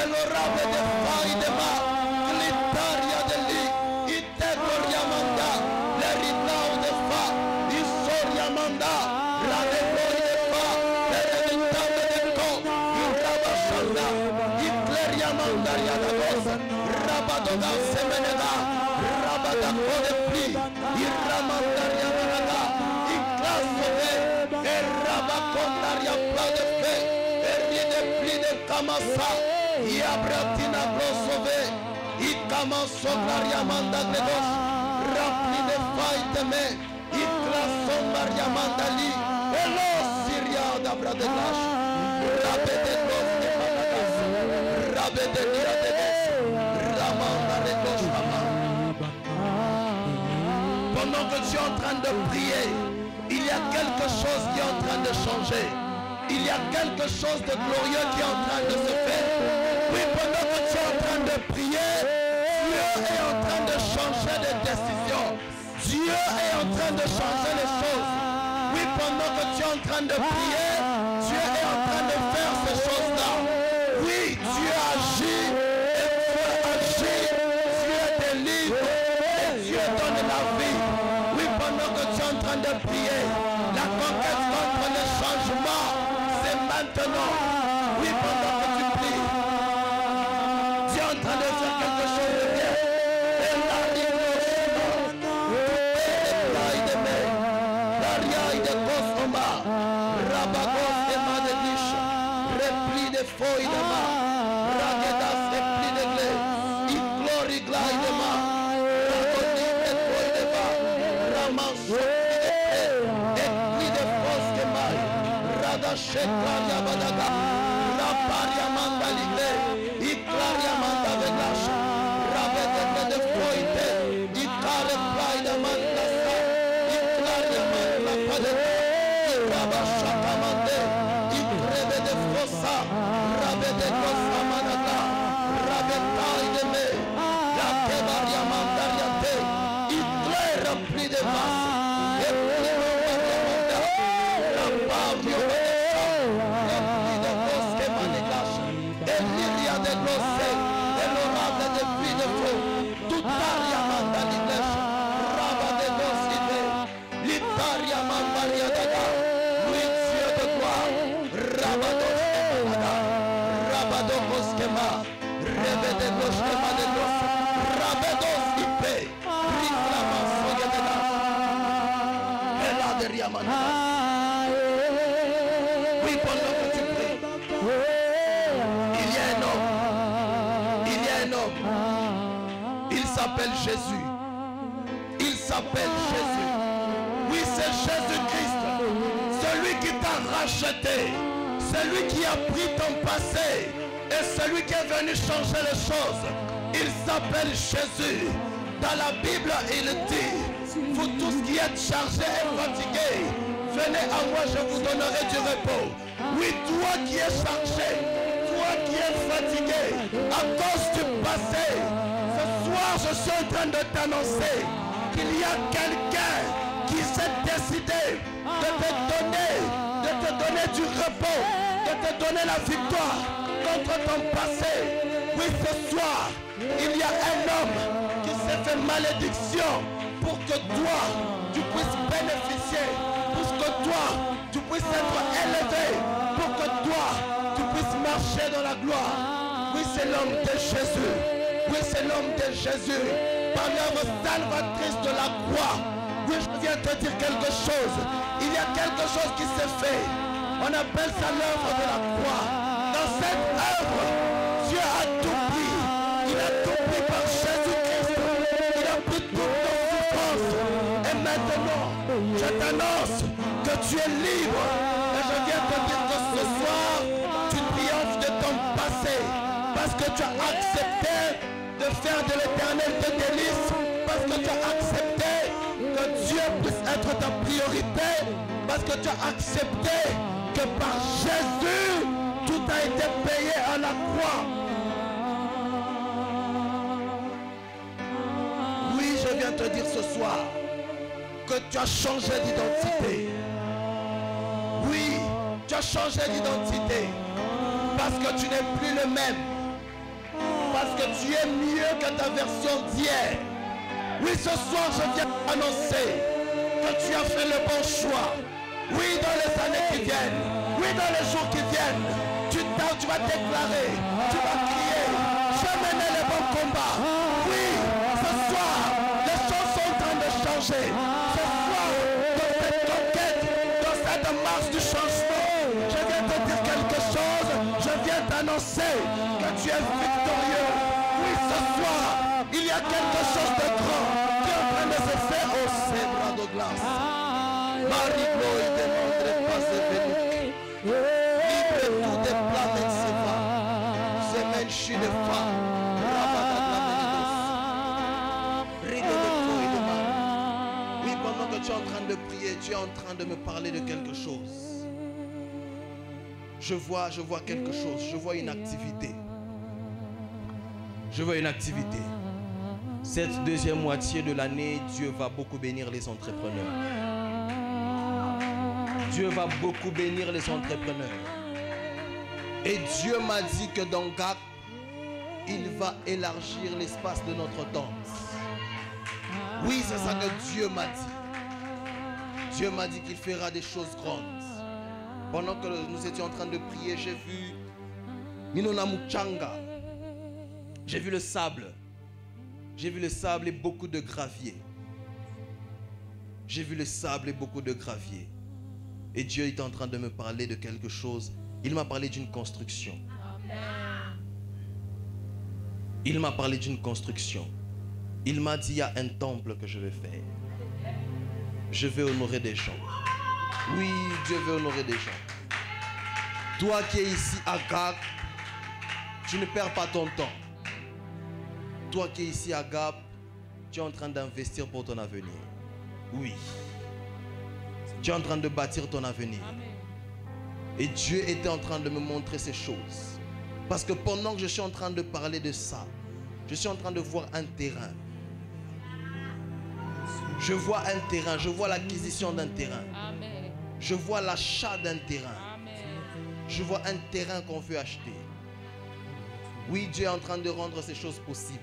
Elo rabe de fai de ma. Glitaria de li. Ite gloria manda. Leritao de fa. Isoria manda. Rade gloria de fa. Leritame de ko. Irabashanda. Itleria mandaria de goza. Rabadoga semenega. Rabadako de pli. Iramandaria managa. Iklasove. Erabakondaria pla de fe. Eri de pli de kamasa. Iabratina glosove. Ikamasokaria mandaglegos. Rapli de faiteme. Iklasombaria mandali. Elo Syria d'Abradelash. Rabbe de gos de managas. Rabbe de diadeges. Ramanda de goshama. Pendant que tu es en train de prier, il y a quelque chose qui est en train de changer. Il y a quelque chose de glorieux qui est en train de se faire. Oui, pendant que tu es en train de prier, Dieu est en train de changer de décision. Dieu est en train de changer les choses. Oui, pendant que tu es en train de prier, Dieu est en train de faire ces choses-là. Oui, Dieu agit et Dieu agit. Dieu délivre et Dieu donne la vie. Oui, pendant que tu es en train de prier, la conquête contre le changement, c'est maintenant. Oui, pendant que tu pries, tu es en train de faire quelque chose de bien. Et la de Kosoma, Rabagos de Madelish, repli de Foy de Ma, Ragedas et pli de Glé, I glory glide de Ma, Ragoni et Foy de Ma, Ramanso et pli de Fos de Ma, Radashekaria Badaga, Raparia Mandaligle, I Claria Mandavelash, Rabedeke de Foy de, I Kare Play de Mandasa, I Claria Mandapade. Rabashakamande, Ikrebe de Fossa, Rabe de Kossa Manaka, Rabe de Me, Yakebaria Mandariate, Ikle rempli de masse, et pli de la Pavio rempli de Koske Manigash, et Liria de Glosse, et l'orable de Puy de Feu, tout Aria Mandalilesh, Rabba de Gosside, l'Itaria Mandaria Daga. Oui, pendant que tu pries, il y a un homme, il s'appelle Jésus. Il s'appelle Jésus. Oui, c'est Jésus-Christ, celui qui t'a racheté, celui qui a pris ton passé et celui qui est venu changer les choses. Il s'appelle Jésus. Dans la Bible, il dit: vous tous qui êtes chargés et fatigués, venez à moi, je vous donnerai du repos. Oui, toi qui es chargé, toi qui es fatigué à cause du passé, ce soir je suis en train de t'annoncer qu'il y a quelqu'un qui s'est décidé de te donner du repos, de te donner la victoire contre ton passé, Oui, ce soir, il y a un homme qui s'est fait malédiction pour que toi, tu puisses bénéficier, pour que toi, tu puisses être élevé, pour que toi, tu puisses marcher dans la gloire. Oui, c'est l'homme de Jésus. Oui, c'est l'homme de Jésus. Par l'œuvre salvatrice de la croix. Oui, je viens te dire quelque chose. Il y a quelque chose qui s'est fait. On appelle ça l'œuvre de la croix. Dans cette œuvre, Dieu a tout pris. Il a tout pris par Jésus-Christ. Il a pris toutes nos souffrances. Et maintenant, je t'annonce que tu es libre. Et je viens te dire que ce soir, tu triomphes de ton passé. Parce que tu as accepté de faire de l'éternel tes délices. Parce que tu as accepté que Dieu puisse être ta priorité. Parce que tu as accepté que par Jésus, tout a été payé à la croix. Oui, je viens te dire ce soir que tu as changé d'identité. Oui, tu as changé d'identité. Parce que tu n'es plus le même. Parce que tu es mieux que ta version d'hier. Oui, ce soir, je viens annoncer que tu as fait le bon choix. Oui, dans les années qui viennent. Oui, dans les jours qui viennent. Tu vas déclarer. Tu vas crier. Je mène les bons combats. Oui, ce soir, les choses sont en train de changer. Ce soir, dans cette conquête, dans cette marche du changement, je viens te dire quelque chose. Je viens t'annoncer que tu es victorieux. Oui, ce soir, il y a quelque chose de grand qui est en train de se faire au Sébra de glace. Marie-Glo et démontre pas ses véniques. Libre tout des plats de Séva. C'est Menchi de Fa. Oui, pendant que tu es en train de prier, tu es en train de me parler de quelque chose. Je vois quelque chose. Je vois une activité. Je vois une activité. Cette deuxième moitié de l'année, Dieu va beaucoup bénir les entrepreneurs. Dieu va beaucoup bénir les entrepreneurs. Et Dieu m'a dit que dans Gap, il va élargir l'espace de notre tente. Oui, c'est ça que Dieu m'a dit. Dieu m'a dit qu'il fera des choses grandes. Pendant que nous étions en train de prier, j'ai vu Minona Muchanga. J'ai vu le sable. J'ai vu le sable et beaucoup de gravier. J'ai vu le sable et beaucoup de gravier. Et Dieu est en train de me parler de quelque chose. Il m'a parlé d'une construction. Il m'a parlé d'une construction. Il m'a dit, il y a un temple que je vais faire. Je vais honorer des gens. Oui, Dieu veut honorer des gens. Toi qui es ici à Gap, tu ne perds pas ton temps. Toi qui es ici à Gap, tu es en train d'investir pour ton avenir. Oui. Tu es en train de bâtir ton avenir. Et Dieu était en train de me montrer ces choses. Parce que pendant que je suis en train de parler de ça, je suis en train de voir un terrain. Je vois un terrain, je vois l'acquisition d'un terrain. Je vois l'achat d'un terrain. Je vois un terrain qu'on veut acheter. Oui, Dieu est en train de rendre ces choses possibles.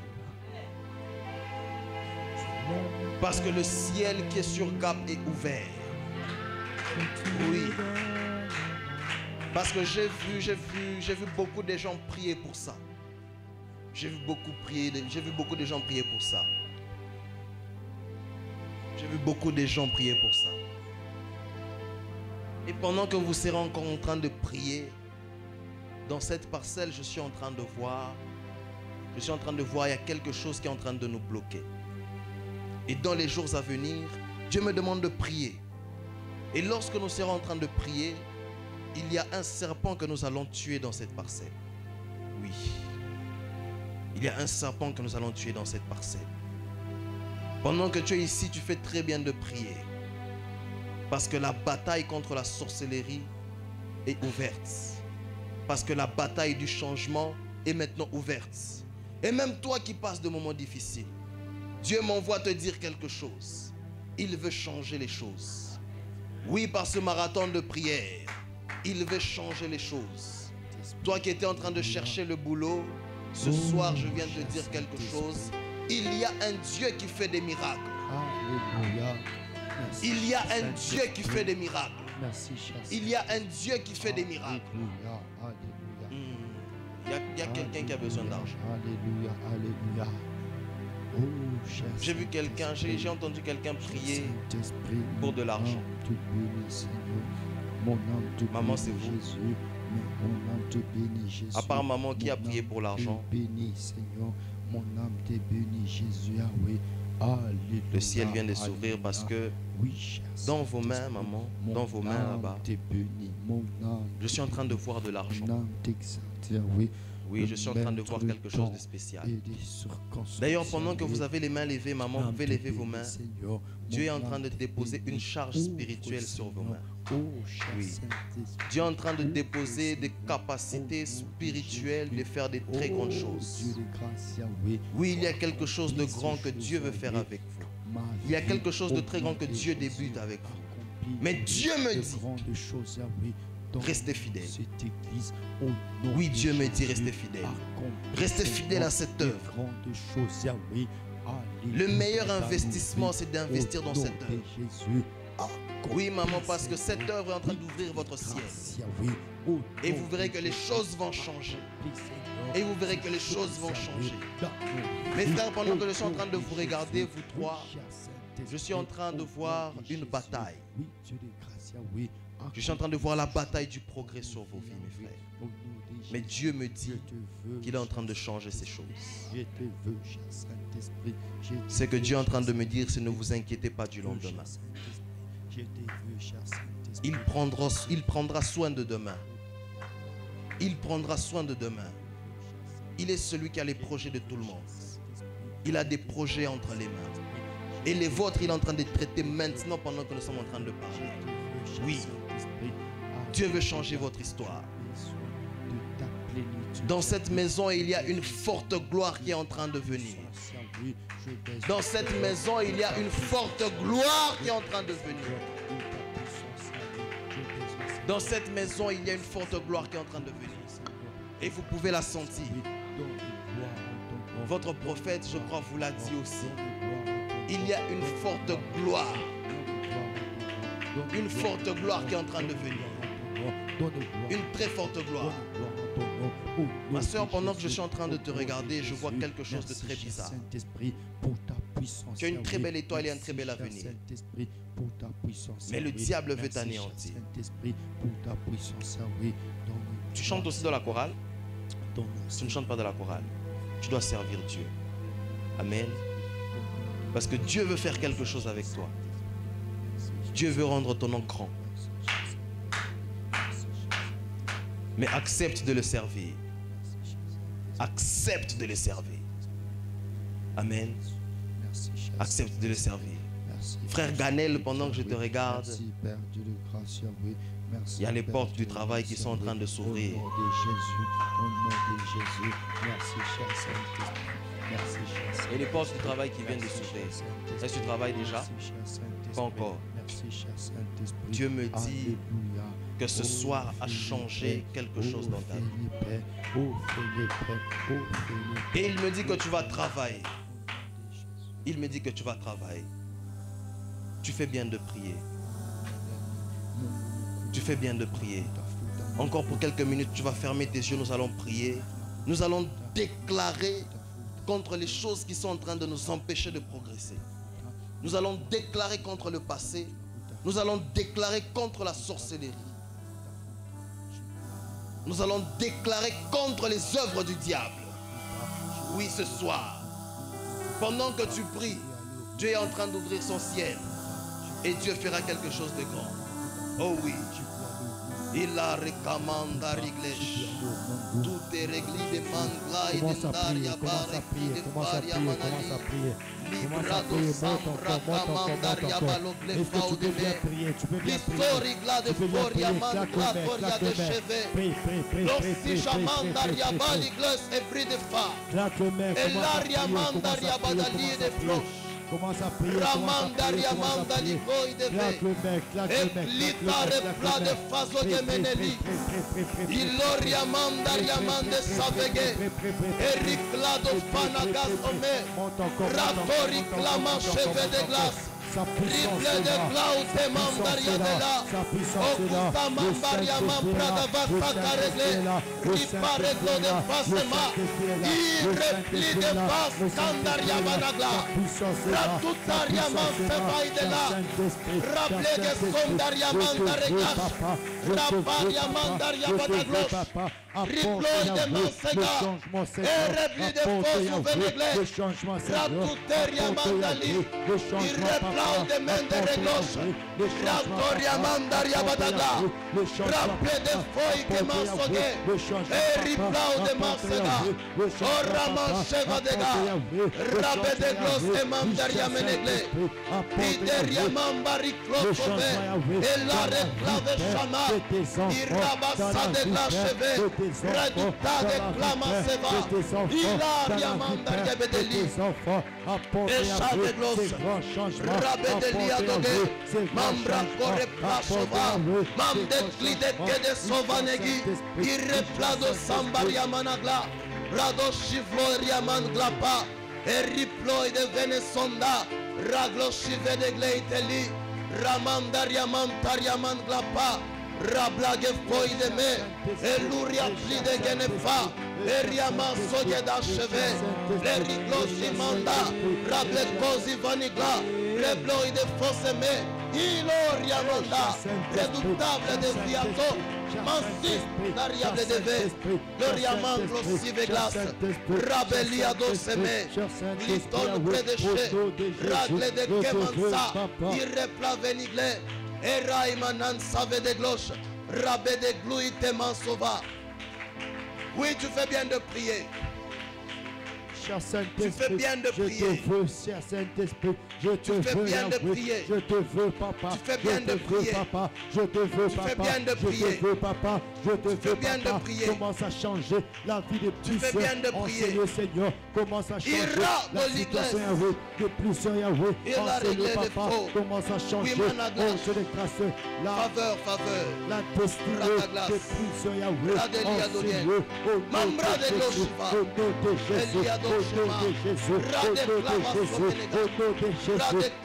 Parce que le ciel qui est sur Gap est ouvert. Oui. Parce que j'ai vu beaucoup de gens prier pour ça. J'ai vu beaucoup de gens prier pour ça. J'ai vu beaucoup de gens prier pour ça. Et pendant que vous serez encore en train de prier, dans cette parcelle, je suis en train de voir, il y a quelque chose qui est en train de nous bloquer. Et dans les jours à venir, Dieu me demande de prier. Et lorsque nous serons en train de prier, il y a un serpent que nous allons tuer dans cette parcelle. Oui. Il y a un serpent que nous allons tuer dans cette parcelle. Pendant que tu es ici, tu fais très bien de prier. Parce que la bataille contre la sorcellerie est ouverte. Parce que la bataille du changement est maintenant ouverte. Et même toi qui passes de moments difficiles, Dieu m'envoie te dire quelque chose. Il veut changer les choses. Oui, par ce marathon de prière, il veut changer les choses. Toi qui étais en train de chercher le boulot, Ce soir, je viens de te dire quelque chose. Il y a un Dieu qui fait des miracles. Alléluia. Merci, Il y a un Saint-Esprit. Dieu qui fait des miracles. Merci, cher Il y a un Dieu qui fait des miracles. Alléluia. Alléluia. Il y a quelqu'un qui a besoin d'argent. Alléluia. Alléluia. Oh, cher J'ai vu quelqu'un, Saint-Esprit. j'ai entendu quelqu'un prier. Saint-Esprit, pour de mon l'argent. âme te bénit, Seigneur. Mon âme te Maman, bénit, c'est vous. Jésus. Mon âme te bénit, Jésus. À part maman qui a Mon prié âme pour l'argent. te bénit, Seigneur. Mon âme te bénit, Jésus. Ah oui. Alléluia. Le ciel vient de s'ouvrir parce que oui, cher dans vos mains, Saint-Esprit, maman, mon dans vos mains âme là-bas, te bénit, mon âme je suis en train de voir de l'argent. mon âme t'exalte, ah oui. Oui, je suis en train de voir Maître quelque chose de temps spécial. et des circonstances, D'ailleurs, pendant que ah vous oui. avez les mains levées, maman, vous Âme pouvez te lever vos bénit, mains. Seigneur. Dieu est Mon en train âme de te déposer bénit. une charge Ouvre, spirituelle sur vos Seigneur. mains. Oh, cher Oui. Saint-Esprit. Dieu est en train de Ouvre, déposer des Seigneur. capacités Au nom de spirituelles de Jésus. faire des très grandes Oh, choses. Dieu de grâce, Yahweh. Oui, il y a quelque chose de Accomplis grand ces que choses, Dieu veut faire Yahweh. avec vous. Ma Il y a vie, quelque chose de au très nom grand que de Dieu Jésus. débute avec vous. Accomplis Mais Dieu me de dit, grandes choses, Yahweh, dans restez fidèles. cette église, au nom Oui, de Dieu me dit, Jésus. restez fidèles. Accomplis, Restez Seigneur, fidèles à cette de œuvre. grandes choses, Yahweh. Le Alléluia, meilleur dans nos investissement, vies, c'est d'investir au dans nom cette de œuvre. Jésus. Oui, maman, Accomplis, parce que cette Seigneur. œuvre est en train Oui, d'ouvrir votre ciel. grâce, Yahweh, au Et nom vous verrez de que les Jésus. choses vont changer. Accomplis, Seigneur, Et vous verrez que les ces choses vont Yahweh, changer. dans nos Mes vies, frères, pendant au que je suis en nom train de de vous Jésus. regarder, vous trois, Oui, cher Saint-Esprit, je suis en train de au voir nom de une Jésus. bataille. Oui, Dieu de grâce, Yahweh. Je suis en train de voir la bataille du progrès sur vos vies, mes frères. Au nom de Mais Jésus, Dieu me je dit te veux, qu'il est en train de cher changer ces Saint-Esprit. choses. Je te veux, cher Saint-Esprit. Je te Ce que veux, Dieu est en train cher de me dire, c'est ne Saint-Esprit. vous inquiétez pas du Je te veux, lendemain. cher Saint-Esprit. Je te veux, cher Saint-Esprit. Il prendra soin de demain. Il prendra soin de demain. Il est celui qui a les projets de tout le monde. Il a des projets entre les mains. Et les vôtres, il est en train de traiter maintenant pendant que nous sommes en train de parler. Oui. Dieu veut changer votre histoire. Dans cette maison, il y a une forte gloire qui est en train de venir. Dans cette maison, il y a une forte gloire qui est en train de venir. Dans cette maison, il y a une forte gloire qui est en train de venir. Et vous pouvez la sentir. Votre prophète, je crois, vous l'a dit aussi. Il y a une forte gloire. Une forte gloire qui est en train de venir. Une très forte gloire. Ma soeur, pendant que je suis en train de te regarder, je vois quelque chose de très bizarre. Tu as une très belle étoile et un très bel avenir. Mais le diable veut t'anéantir. Tu chantes aussi dans la chorale? Tu ne chantes pas dans la chorale. Tu dois servir Dieu. Amen. Parce que Dieu veut faire quelque chose avec toi. Dieu veut rendre ton nom grand. Mais accepte de le servir. Accepte de le servir. Amen. Accepte de le servir. Frère Ganel, pendant que je te regarde, il y a les portes du travail qui sont en train de s'ouvrir. Au nom de Jésus, au nom de Jésus. Merci, cher Saint-Esprit. Merci, cher Saint-Esprit. Et les portes du travail qui viennent de s'ouvrir. Est-ce que tu travailles déjà? Pas encore. Merci, cher Saint-Esprit. Dieu me dit Alléluia. que ce soir a changé quelque chose dans ta vie. Et il me dit que tu vas travailler. Il me dit que tu vas travailler. Tu fais bien de prier. Tu fais bien de prier. Encore pour quelques minutes, tu vas fermer tes yeux, nous allons prier. Nous allons déclarer contre les choses qui sont en train de nous empêcher de progresser. Nous allons déclarer contre le passé. Nous allons déclarer contre la sorcellerie. Nous allons déclarer contre les œuvres du diable. Oui, ce soir, pendant que tu pries, Dieu est en train d'ouvrir son ciel. Et Dieu fera quelque chose de grand. Oh oui. Il a recommandé à régler. Tout est réglé de mangla et de taria barri de faria manali. Librado sambra camandaria balogle fau de me. L'histoire gla de foria mangla foria de cheveux. L'ossi chamandaria baligles et bris de fa. Et l'aria mandaria badali de floche. Commence à prier. Ramandaria mandali Claque le mec, claque le mec. Eplitare pla de faso de meneli. Iloria mandaria mande savege. Eriklado fanagas ome. Ratori clama cheveux de glace. Triple de Claude Mandaria de la Okuta Mandaria Mamprada Vasta Caregle Ripareglo de Fasema Irrepli de Fas Candaria Banagla Ratutaria Mansebai de la Rable de Sondaria Mandaregas Raparia Mandaria Banaglos Riploy de Mansega Erepli de Fosu Venegle Ratuteria Mandali Irreplau de Mendereglos Ratoria Mandaria Badagla Raple de Foi que Mansogue Erriplau de Mansega Oraman Sheva de Ga Rabe de Glos de Mandaria Menegle Pideria Mambari Klosove Elare Clave Shama Irabasa de Glacheve Reduta de Clama Seva Ilaria Mandaria Bedeli Esha de Glos Rabe de Liadoge Mambra Corre Plasova Mam de Klide Kede Sovanegi Irreplado Sambaria Managla Rado Shivloria Manglapa Eriploy de Venesonda Raglo Shive de Gleiteli Ramandaria Mantaria Manglapa Rablage Foi de Me Eluria Pli de Genefa Eria Mansoge da Cheve Leriglo Shimanda Rable Kozi Vanigla Rebloy de Fosseme Iloria Manda Redoutable de Fiato Mansis Dariable de Ve Gloria Manglo Siveglas Rabelia Doseme Liston Predeche Ragle de Kemansa Irrepla Venigle Eraimanan Save de Gloche Rabé de Glouite Mansova. Oui, tu fais bien de prier. Cher Saint-Esprit, tu fais bien de prier. Je te veux, cher Saint-Esprit. Je te tu fais veux, bien de prier. Je te veux, papa. Tu fais bien de prier. Papa. Je te veux, tu papa. Fais bien de prier. Je te veux, papa. Je te veux, bien papa. de prier. Commence à changer la vie de tu plusieurs. Fais bien de prier. Seigneur, commence à changer la situation, Yahweh, de plusieurs, Yahweh. Enseigne, papa. Commence à changer. Oh, je les grâce. La faveur. La destinée de plusieurs, Yahweh. Enseigne. Au nom de Jésus. Au nom de Jésus. Au nom de Jésus. Au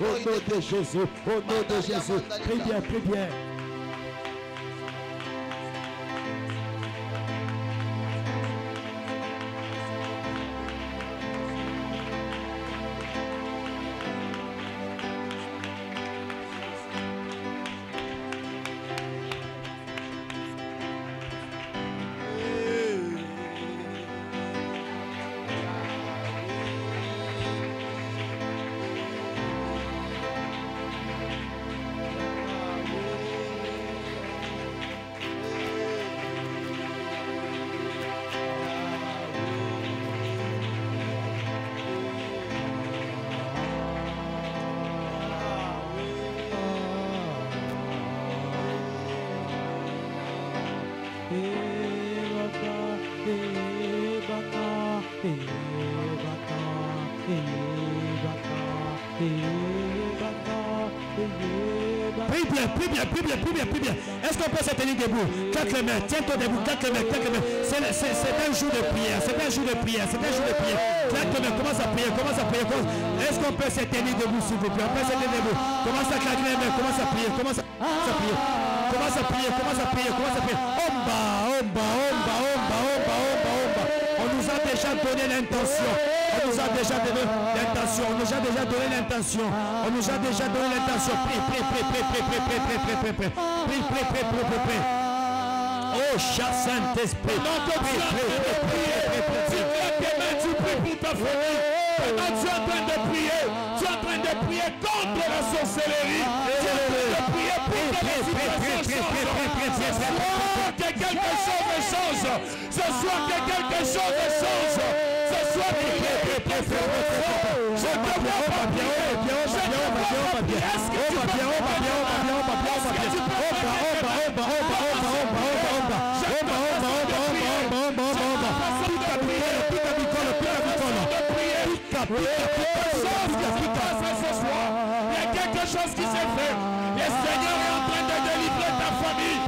nom de Jésus. Au nom de Jésus. Prie bien, prie bien. Prie bien. Est-ce qu'on peut se tenir debout? Claque les mains, tiens-toi debout, claque les mains. C'est un jour de prière, Claque les mains, commence à prier. Est-ce qu'on peut se tenir debout, s'il vous plaît? On peut se tenir debout. Commence à claquer les mains, commence à prier. Omba. On nous a déjà donné l'intention. On nous a déjà donné l'intention. Oh, cher Saint-Esprit. Tu pries pour ta famille. Pendant tu es en train de prier. Tu es en train de prier contre la sorcellerie. Tu es en train de prier pour que les situations changent. Que quelque chose change. Ce soit que quelque chose change. Ce soit que je te vois pas prier. Est-ce que tu peux Il y a quelque chose qui s'est fait. Le Seigneur est en train de délivrer ta famille.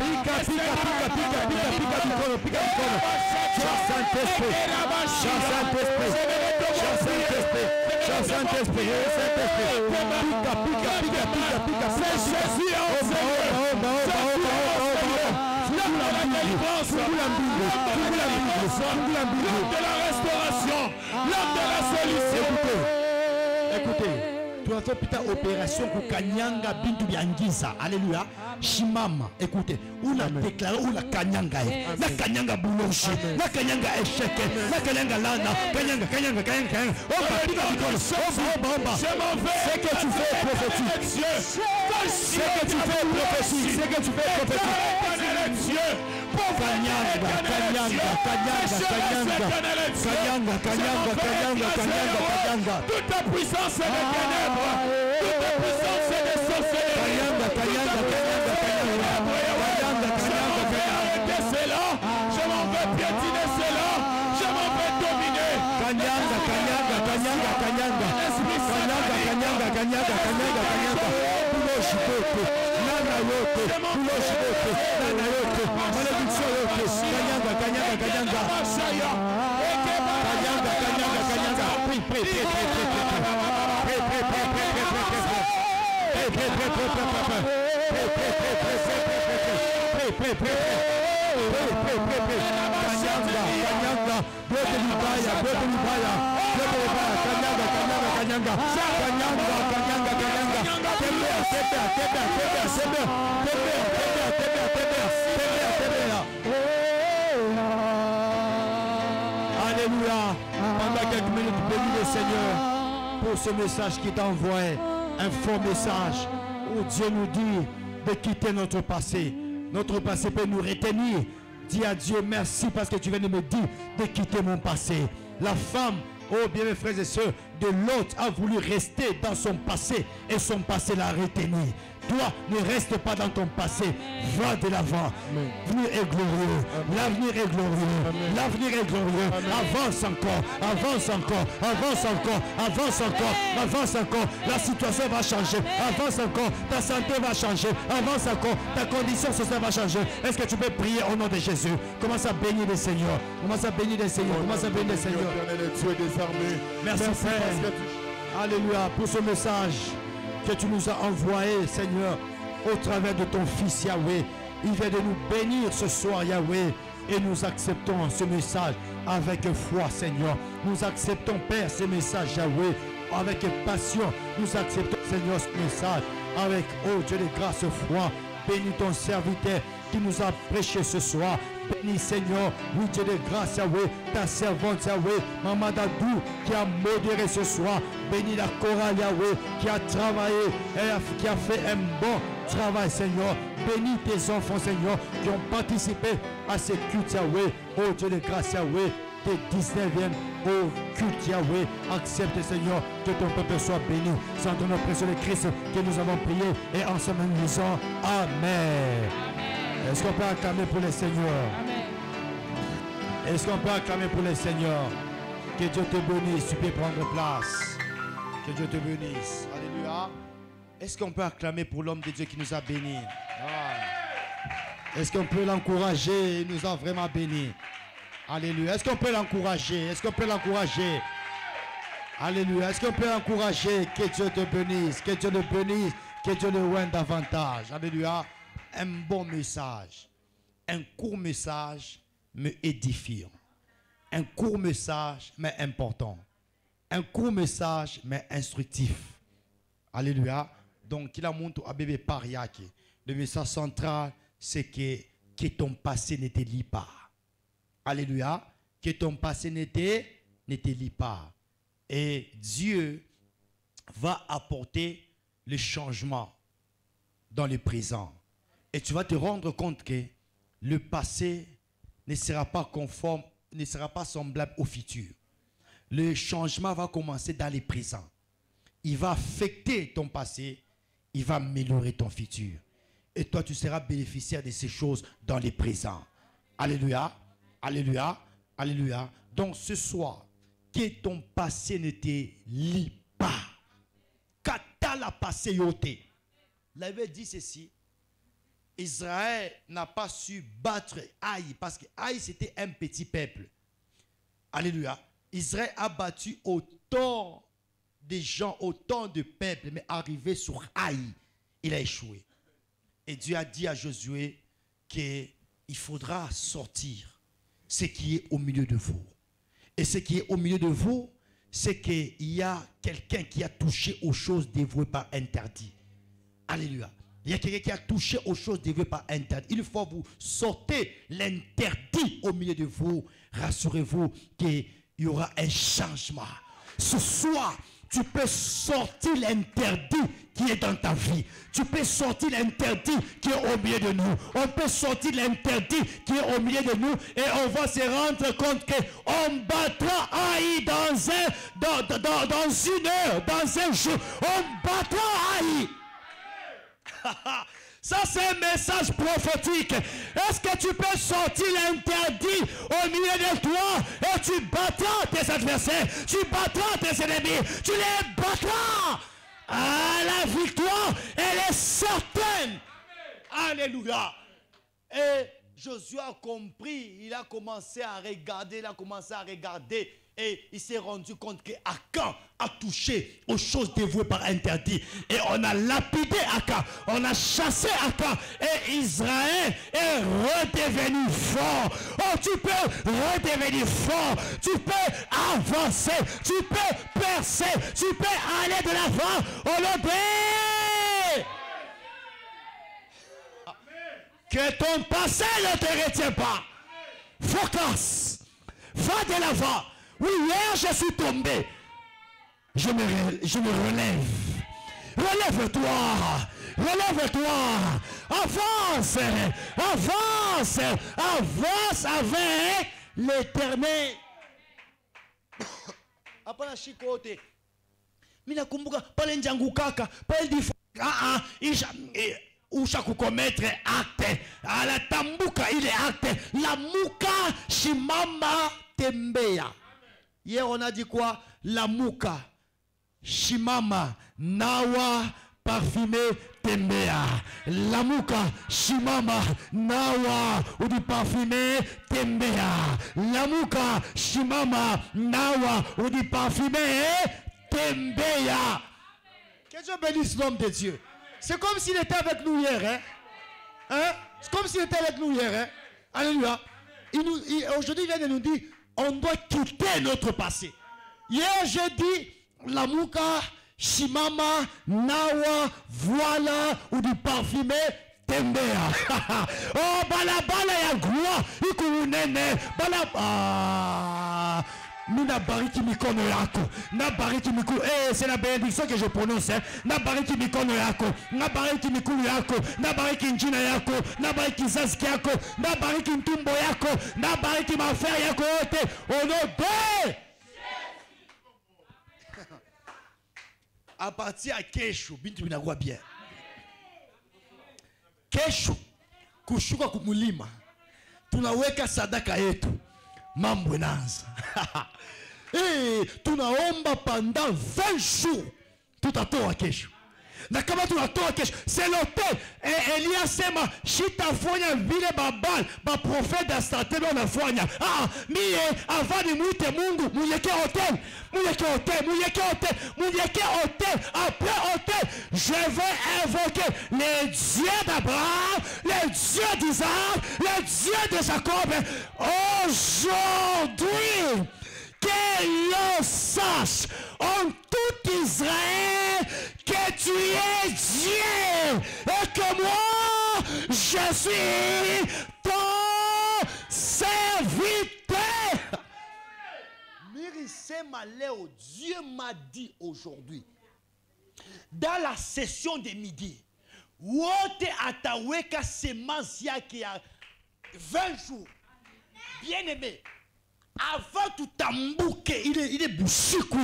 L'homme de la restauration, l'homme de la solution. Écoutez, tu as fait putain opération pour Kanyanga Bintu Biangiza. Alléluia. Shimama, écoutez, on a déclaré, on a Kanyanga, la Kanyanga Boulochi, la Kanyanga échec, la Kanyanga Lana, Kanyanga. C'est que tu fais prophétique. C'est que tu fais prophétique. C'est que tu fais prophétique. Kanyanga. Toute ta puissance est des ténèbres. Toute ta puissance est des sorcelleries. Je m'en vais piétiner cela. Je m'en vais dominer. Alléluia. Pendant quelques minutes, bénis le Seigneur pour ce message qui t'a envoyé. Un faux message où Dieu nous dit de quitter notre passé. Notre passé peut nous retenir. Dis à Dieu merci parce que tu viens de me dire de quitter mon passé. La femme, oh bien mes frères et sœurs, de l'autre a voulu rester dans son passé et son passé l'a retenu. Toi, ne reste pas dans ton passé. Va de l'avant. L'avenir est glorieux. L'avenir est glorieux. L'avenir est glorieux. Avance encore. Avance encore. Avance encore. Avance encore. Avance encore. La situation va changer. Avance encore. Ta santé va changer. Avance encore. Ta condition sociale va changer. Est-ce que tu peux prier au nom de Jésus? Commence à bénir le Seigneur. Commence à bénir le Seigneur. Commence à bénir le Seigneur. Merci Père. Alléluia pour ce message que tu nous as envoyé, Seigneur, au travers de ton Fils Yahweh. Il vient de nous bénir ce soir, Yahweh, et nous acceptons ce message avec foi, Seigneur. Nous acceptons, Père, ce message, Yahweh, avec passion. Nous acceptons, Seigneur, ce message avec, oh Dieu de grâce, foi. Bénis ton serviteur qui nous a prêché ce soir. Bénis Seigneur, oui Dieu de grâce, Yahweh, ta servante Yahweh, Maman Dadou qui a modéré ce soir. Bénis la chorale Yahweh qui a travaillé et qui a fait un bon travail Seigneur. Bénis tes enfants Seigneur qui ont participé à ces cultes Yahweh. Oh Dieu de grâce Yahweh, tes 19e au culte Yahweh. Accepte Seigneur que ton peuple soit béni. C'est en ton nom précieux de Christ que nous avons prié et ensemble nous disons Amen. Est-ce qu'on peut acclamer pour le Seigneur? Est-ce qu'on peut acclamer pour le Seigneur? Que Dieu te bénisse, tu peux prendre place. Que Dieu te bénisse. Alléluia. Est-ce qu'on peut acclamer pour l'homme de Dieu qui nous a bénis? Est-ce qu'on peut l'encourager? Il nous a vraiment bénis. Alléluia. Est-ce qu'on peut l'encourager? Est-ce qu'on peut l'encourager? Alléluia. Est-ce qu'on peut l'encourager? Que Dieu te bénisse. Que Dieu le bénisse. Que Dieu le rende davantage. Alléluia. Un bon message. Un court message, mais édifiant. Un court message, mais important. Un court message, mais instructif. Alléluia. Donc, il a montré à bébé pariaki. Le message central, c'est que ton passé ne te lie pas. Alléluia. Que ton passé ne te lie pas. Et Dieu va apporter le changement dans le présent. Et tu vas te rendre compte que le passé ne sera pas conforme, ne sera pas semblable au futur. Le changement va commencer dans le présent. Il va affecter ton passé, il va améliorer ton futur. Et toi, tu seras bénéficiaire de ces choses dans le présent. Alléluia, alléluia, alléluia. Donc ce soir, que ton passé ne te lie pas. Kata la passé yote. La Bible dit ceci. Israël n'a pas su battre Haï parce que Haï c'était un petit peuple. Alléluia. Israël a battu autant de gens, autant de peuples, mais arrivé sur Haï, il a échoué. Et Dieu a dit à Josué qu'il faudra sortir ce qui est au milieu de vous. Et ce qui est au milieu de vous, c'est qu'il y a quelqu'un qui a touché aux choses dévouées par interdit. Alléluia. Il y a quelqu'un qui a touché aux choses dévouées par interdit. Il faut vous sortez l'interdit au milieu de vous. Rassurez-vous qu'il y aura un changement. Ce soir, tu peux sortir l'interdit qui est dans ta vie. Tu peux sortir l'interdit qui est au milieu de nous. On peut sortir l'interdit qui est au milieu de nous et on va se rendre compte qu'on battra Haï dans une heure, dans un jour. On battra Haï. Ça c'est un message prophétique. Est-ce que tu peux sortir l'interdit au milieu de toi et tu battras tes adversaires, tu battras tes ennemis, tu les battras. Ah, la victoire, elle est certaine. Alléluia. Et Josué a compris, il a commencé à regarder, et il s'est rendu compte qu'Akan a touché aux choses dévouées par interdit. Et on a lapidé Akan, on a chassé Akan, et Israël est redevenu fort. Oh, tu peux redevenir fort, tu peux avancer, tu peux percer, tu peux aller de l'avant. Oh, l'obé! Que ton passé ne te retient pas. Focus. Va de l'avant. Oui, hier je suis tombé. Je me relève. Relève-toi. Relève-toi. Avance. Avance. Avance avec l'Éternel. Hapana shikote. Mina kumbuka pale njangu kaka. Pale difu. Usha kukometre acte. La tambuka il est acte. La muka shimama tembea. Hier on a dit quoi? La muka shimama nawa parfumé tembea. La muka shimama nawa ou du parfumé tembea. La muka shimama nawa ou du parfumé tembea. Que Dieu bénisse l'homme de Dieu. C'est comme s'il était avec nous hier. C'est comme s'il était avec nous hier. Alléluia. Aujourd'hui, il vient de nous dire, on doit quitter notre passé. Hier, j'ai dit, la mouka, shimama, nawa, voilà, ou du parfumé, tembea. Oh, bala ya gloire, ikunene, bala. Mina bariki mikono yako. Na bariki mikono. C'est la bénédiction que je prononce. Na bariki mikono yako. Na bariki mikono yako. Na bariki njina yako. Na bariki zaski yako. Na bariki ntumbo yako. Na bariki mafere yako yote. Au nom de à partir à kesho bintu binakuwa bien. Kesho kushuka kumulima. Tunaweka sadaka yetu. Mambo inaanza. Tunaomba pendant 20 jours. Tutatoa kesho. Na kama tunatoa kesho, c'est l'hôtel. Elia sema shitafanya vile babal, ba prophète d'Astatebe wanafanya. Mie avani muite Mungu, muyeke hôtel. Muyeke hôtel, muyeke hôtel, muyeke hôtel. Après hôtel, je vais invoquer les dieux d'Abraham, les dieux d'Isaac, les dieux de Jacob. Aujourd'hui, que l'on sache en tout Israël que tu es Dieu et que moi je suis ton serviteur. Mirisé Maléo, Dieu m'a dit aujourd'hui, dans la session de midi, Wote ataweka semence yake ya 20 jours. Bien aimé. Avant tout tambuke, il est bouchikou,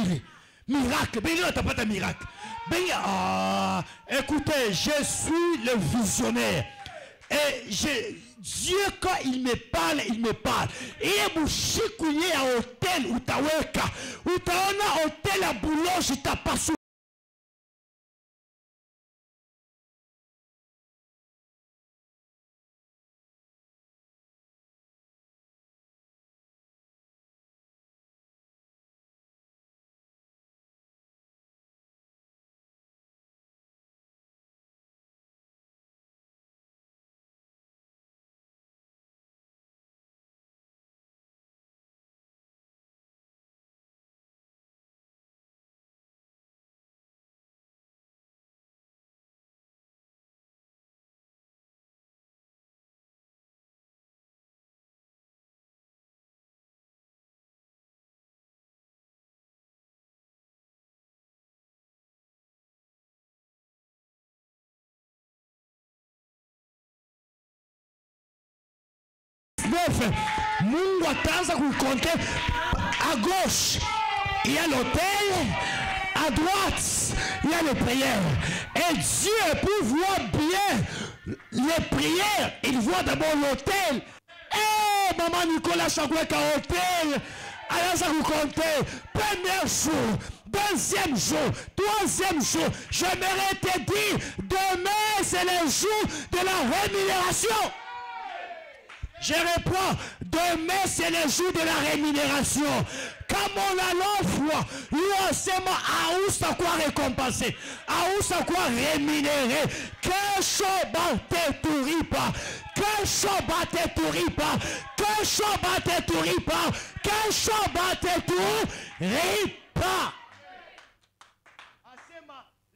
miracle, ben il pas de miracle. Ben écoutez, je suis le visionnaire. Et Dieu, quand il me parle, il me parle. Il est bouchikouillé à hôtel ou taweka. Ou taona hôtel à boulot, je t'ai pas sous. Mungu ataanza kukonte. À gauche, il y a l'autel. À droite, il y a les prières. Et Dieu, pour voir bien les prières, il voit d'abord l'autel. Eh, maman Nicolas Chagouek à hôtel. Alors ça vous comptez. Premier jour, deuxième jour, troisième jour. J'aimerais te dire, demain c'est le jour de la rémunération. Je réponds, demain c'est le jour de la rémunération. Comme on a l'offre, lui seulement à où ça quoi récompenser, à où ça quoi rémunérer. Que choba te tourri pas, que choba te tourri pas, que choba te tourri pas, que choba te tourri pas.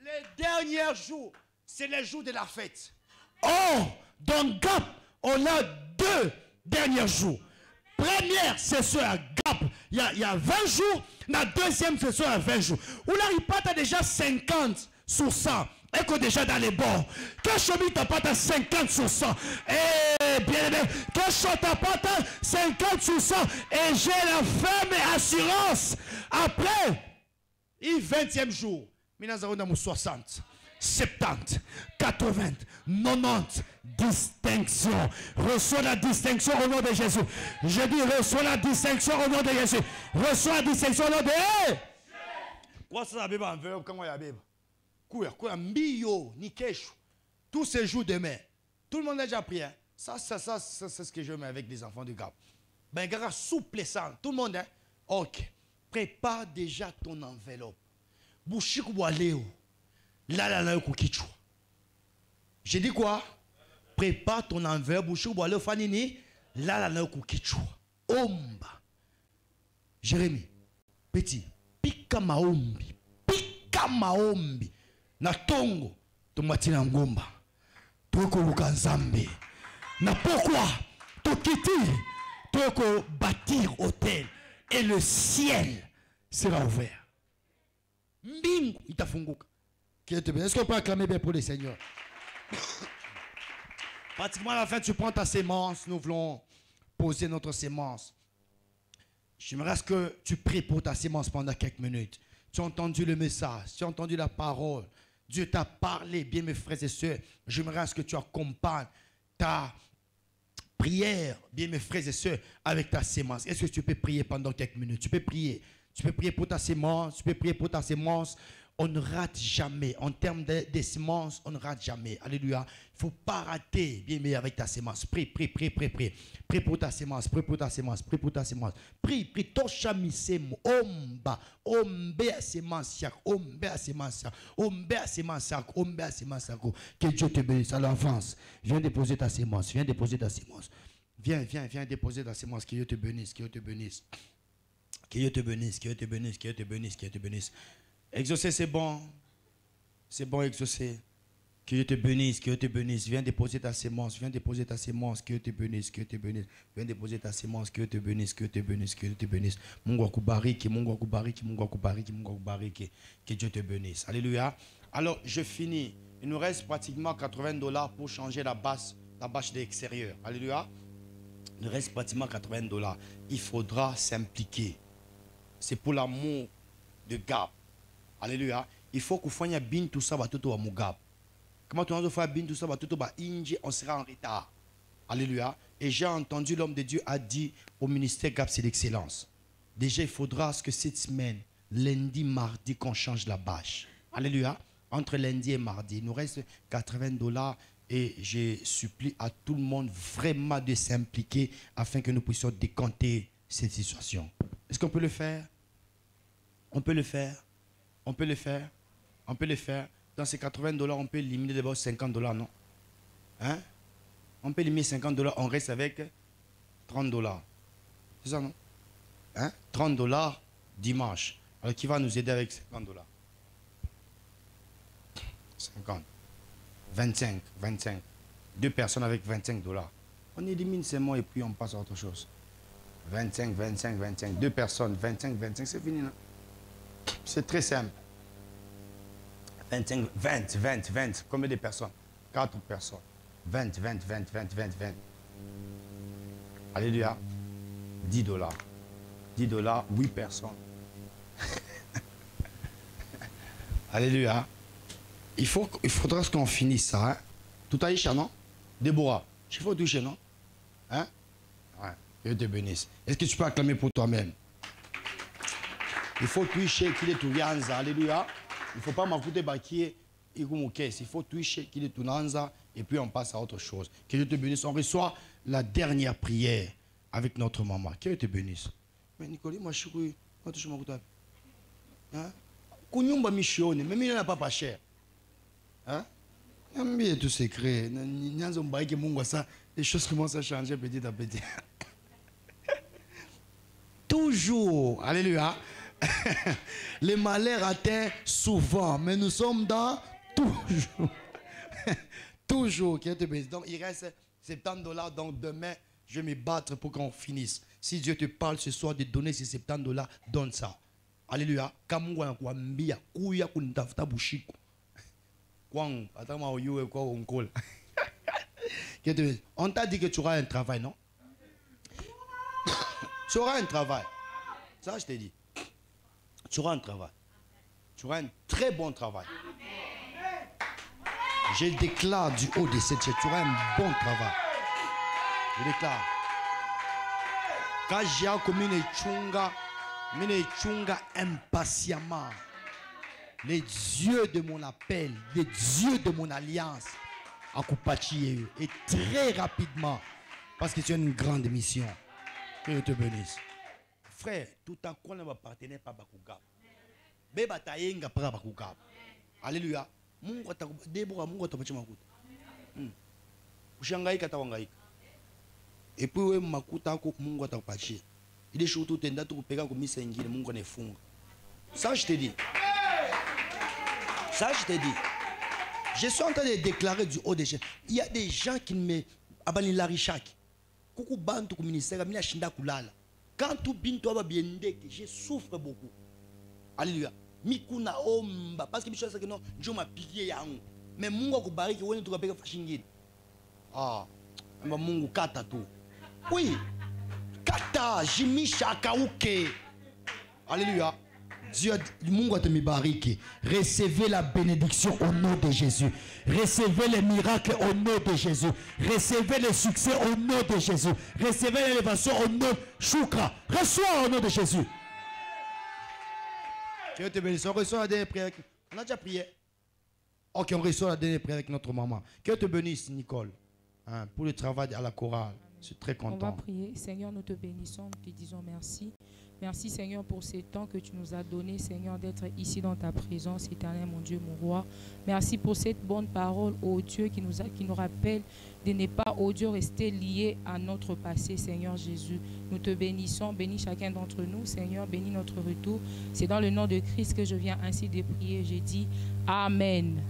Les derniers jours, c'est le jour de la fête. Oh, dans Gap, on a 2 derniers jours. Première session à Gap, il y a 20 jours. La deuxième session à 20 jours. Où là, il part déjà 50 sur 100. Et que déjà dans les bords. Que chemin t'as pas 50 sur 100. Et bien aimé, que chemin t'as pas 50 sur 100. Et j'ai la ferme assurance. Après, il 20e jour. Nous avons 60. 70, 80, 90, distinction. Reçois la distinction au nom de Jésus. Je dis reçois la distinction au nom de Jésus. Reçois la distinction au nom de Jésus. Quoi ça bébé en verbe quand on y a bébé. Quoi mbio ni keshu. Tous ces jours demain. Tout le monde a déjà prié. Ça c'est ce que je mets avec les enfants de Gap. Ben gars souple ça. Tout le monde hein. OK. Prépare déjà ton enveloppe. Bouchikou boaléo. Là, j'ai dit quoi? Prépare ton enveloppe, bouchou, boile, fanini. Là, Omba. Jérémie, petit, pika maombi. Na tongo, tomatina ngomba. Toko lukanzambe. Na pourquoi? Tokiti, toko bâtir hôtel. Et le ciel sera ouvert. Mbingu, itafunguka. Est-ce qu'on peut acclamer bien pour les seigneurs? Pratiquement à la fin, tu prends ta sémence. Nous voulons poser notre sémence. J'aimerais que tu pries pour ta sémence pendant quelques minutes. Tu as entendu le message, tu as entendu la parole. Dieu t'a parlé, bien mes frères et sœurs. J'aimerais que tu accompagnes ta prière, bien mes frères et sœurs, avec ta sémence. Est-ce que tu peux prier pendant quelques minutes? Tu peux prier. Tu peux prier pour ta sémence. Tu peux prier pour ta sémence. On ne rate jamais. En termes de semences, on ne rate jamais. Alléluia. Il ne faut pas rater, bien, mais avec ta sémence. Prie. Prie pour ta sémence. Prie pour ta sémence. Prie pour ta sémence. Prie. Toshamisemo. Omba. Ombe a sémence. Ombe a sémence. Ombe a sémence. Ombe a sémence. Que Dieu te bénisse. Alors avance. Viens déposer ta sémence. Viens déposer ta sémence. Viens déposer ta sémence. Que Dieu te bénisse. Que Dieu te bénisse. Que Dieu te bénisse. Que Dieu te bénisse. Que Dieu te bénisse. Que Dieu te bénisse. Exaucer, c'est bon. C'est bon, exaucer. Que Dieu te bénisse, que Dieu te bénisse. Viens déposer ta sémence, viens déposer ta sémence. Que Dieu te bénisse, que Dieu te bénisse. Viens déposer ta sémence, que Dieu te bénisse, que Dieu te bénisse, que Dieu te bénisse. Mungu akubariki, Mungu akubariki, Mungu akubariki, Mungu akubariki. Que Dieu te bénisse. Alléluia. Alors, je finis. Il nous reste pratiquement $80 pour changer la bâche de l'extérieur. Alléluia. Il nous reste pratiquement $80. Il faudra s'impliquer. C'est pour l'amour de Gap. Alléluia. Il faut qu'on fasse bien tout ça, tout à Mugab. Comment tu vas faire bien tout ça, tout à Inji, on sera en retard. Alléluia. Et j'ai entendu l'homme de Dieu a dit au ministère GAP, c'est l'excellence. Déjà, il faudra que cette semaine, lundi, mardi, qu'on change la bâche. Alléluia. Entre lundi et mardi, il nous reste $80 et je supplie à tout le monde vraiment de s'impliquer afin que nous puissions décanter cette situation. Est-ce qu'on peut le faire? On peut le faire. On peut le faire. On peut le faire. Dans ces $80, on peut éliminer d'abord $50, non? Hein? On peut éliminer $50, on reste avec $30. C'est ça, non? Hein? $30 dimanche. Alors, qui va nous aider avec $50? 50. 25. 25. 2 personnes avec $25. On élimine ces mots et puis on passe à autre chose. 25, 25, 25. 2 personnes, 25, 25, c'est fini, non? C'est très simple. 25, 20, 20, 20. Combien de personnes? 4 personnes. 20, 20, 20, 20, 20, 20. Alléluia. $10. $10, 8 personnes. Alléluia. Il faudra qu'on finisse ça. Hein? Tout à Isha, non? Déborah, il faut toucher, non? Hein? Ouais. Dieu te bénisse. Est-ce que tu peux acclamer pour toi-même? Il faut toucher qu'il est tout yanza. Alléluia. Il ne faut pas m'écouter bakier. Il faut toucher qu'il est tout nanza. Et puis on passe à autre chose. Que Dieu te bénisse. On reçoit la dernière prière avec notre maman. Que Dieu te bénisse. Mais Nicolas, moi je suis. Quand tu m'écoutes. Hein? Kunyumba michione. Mais il n'a pas cher. Hein? Il y a tout secret. Les choses commencent à changer petit à petit. Toujours. Alléluia. Les malheurs atteignent souvent, mais nous sommes dans toujours. Toujours. Donc il reste $70. Donc demain, je vais me battre pour qu'on finisse. Si Dieu te parle ce soir de donner ces $70, donne ça. Alléluia. On t'a dit que tu auras un travail, non? Tu auras un travail. Ça, je t'ai dit. Tu auras un travail. Tu auras un très bon travail. Je déclare du haut de cette chaise, tu auras un bon travail. Je déclare. Quand j'ai commis une chunga impatiemment. Les dieux de mon appel, les dieux de mon alliance, à Kupachi et très rapidement, parce que tu as une grande mission. Que Dieu te bénisse. Frère, tout à coup, on ne va partenaire pas Bakouka. Beba tayenga para Bakouka. Alléluia. Mungu Déborah, Mungu atapatia makuta. Ushangaika tawangaika. Et puis we makuta ko Mungu atapatia. Ile shutu tenda tu kupeka kumisa ingine Mungu anafunga. Ça je te dis. Ça je te dis. Je suis en train de déclarer du haut des cieux. Il y a des gens qui me abani larishaki. Kuku bantu ku ministère mina shinda kulala. Quand tout bintu ababiendeke, je souffre beaucoup. Alléluia. Mikuna omba parce que bicho ça que non, Dieu m'a pilier yangu. Mais Mungu akubariki wewe tukapeka fashingine. Ah, mba Mungu kata tu. Oui. Kata jimisha kauke. Alléluia. Dieu, Mungu te mibariki. Recevez la bénédiction au nom de Jésus. Recevez les miracles au nom de Jésus. Recevez le succès au nom de Jésus. Recevez l'élévation au nom de Choukra. Reçois au nom de Jésus. Dieu te bénisse. On reçoit la dernière prière. On a déjà prié. Ok, on reçoit la dernière prière avec notre maman. Que Dieu te bénisse, Nicole. Hein, pour le travail à la chorale. Je suis très content. On va prier. Seigneur, nous te bénissons. Nous te disons merci. Merci Seigneur pour ce temps que tu nous as donné, Seigneur, d'être ici dans ta présence, éternel, mon Dieu, mon roi. Merci pour cette bonne parole, ô Dieu, qui nous rappelle de ne pas, ô Dieu, rester lié à notre passé, Seigneur Jésus. Nous te bénissons, bénis chacun d'entre nous, Seigneur, bénis notre retour. C'est dans le nom de Christ que je viens ainsi de prier. J'ai dit Amen.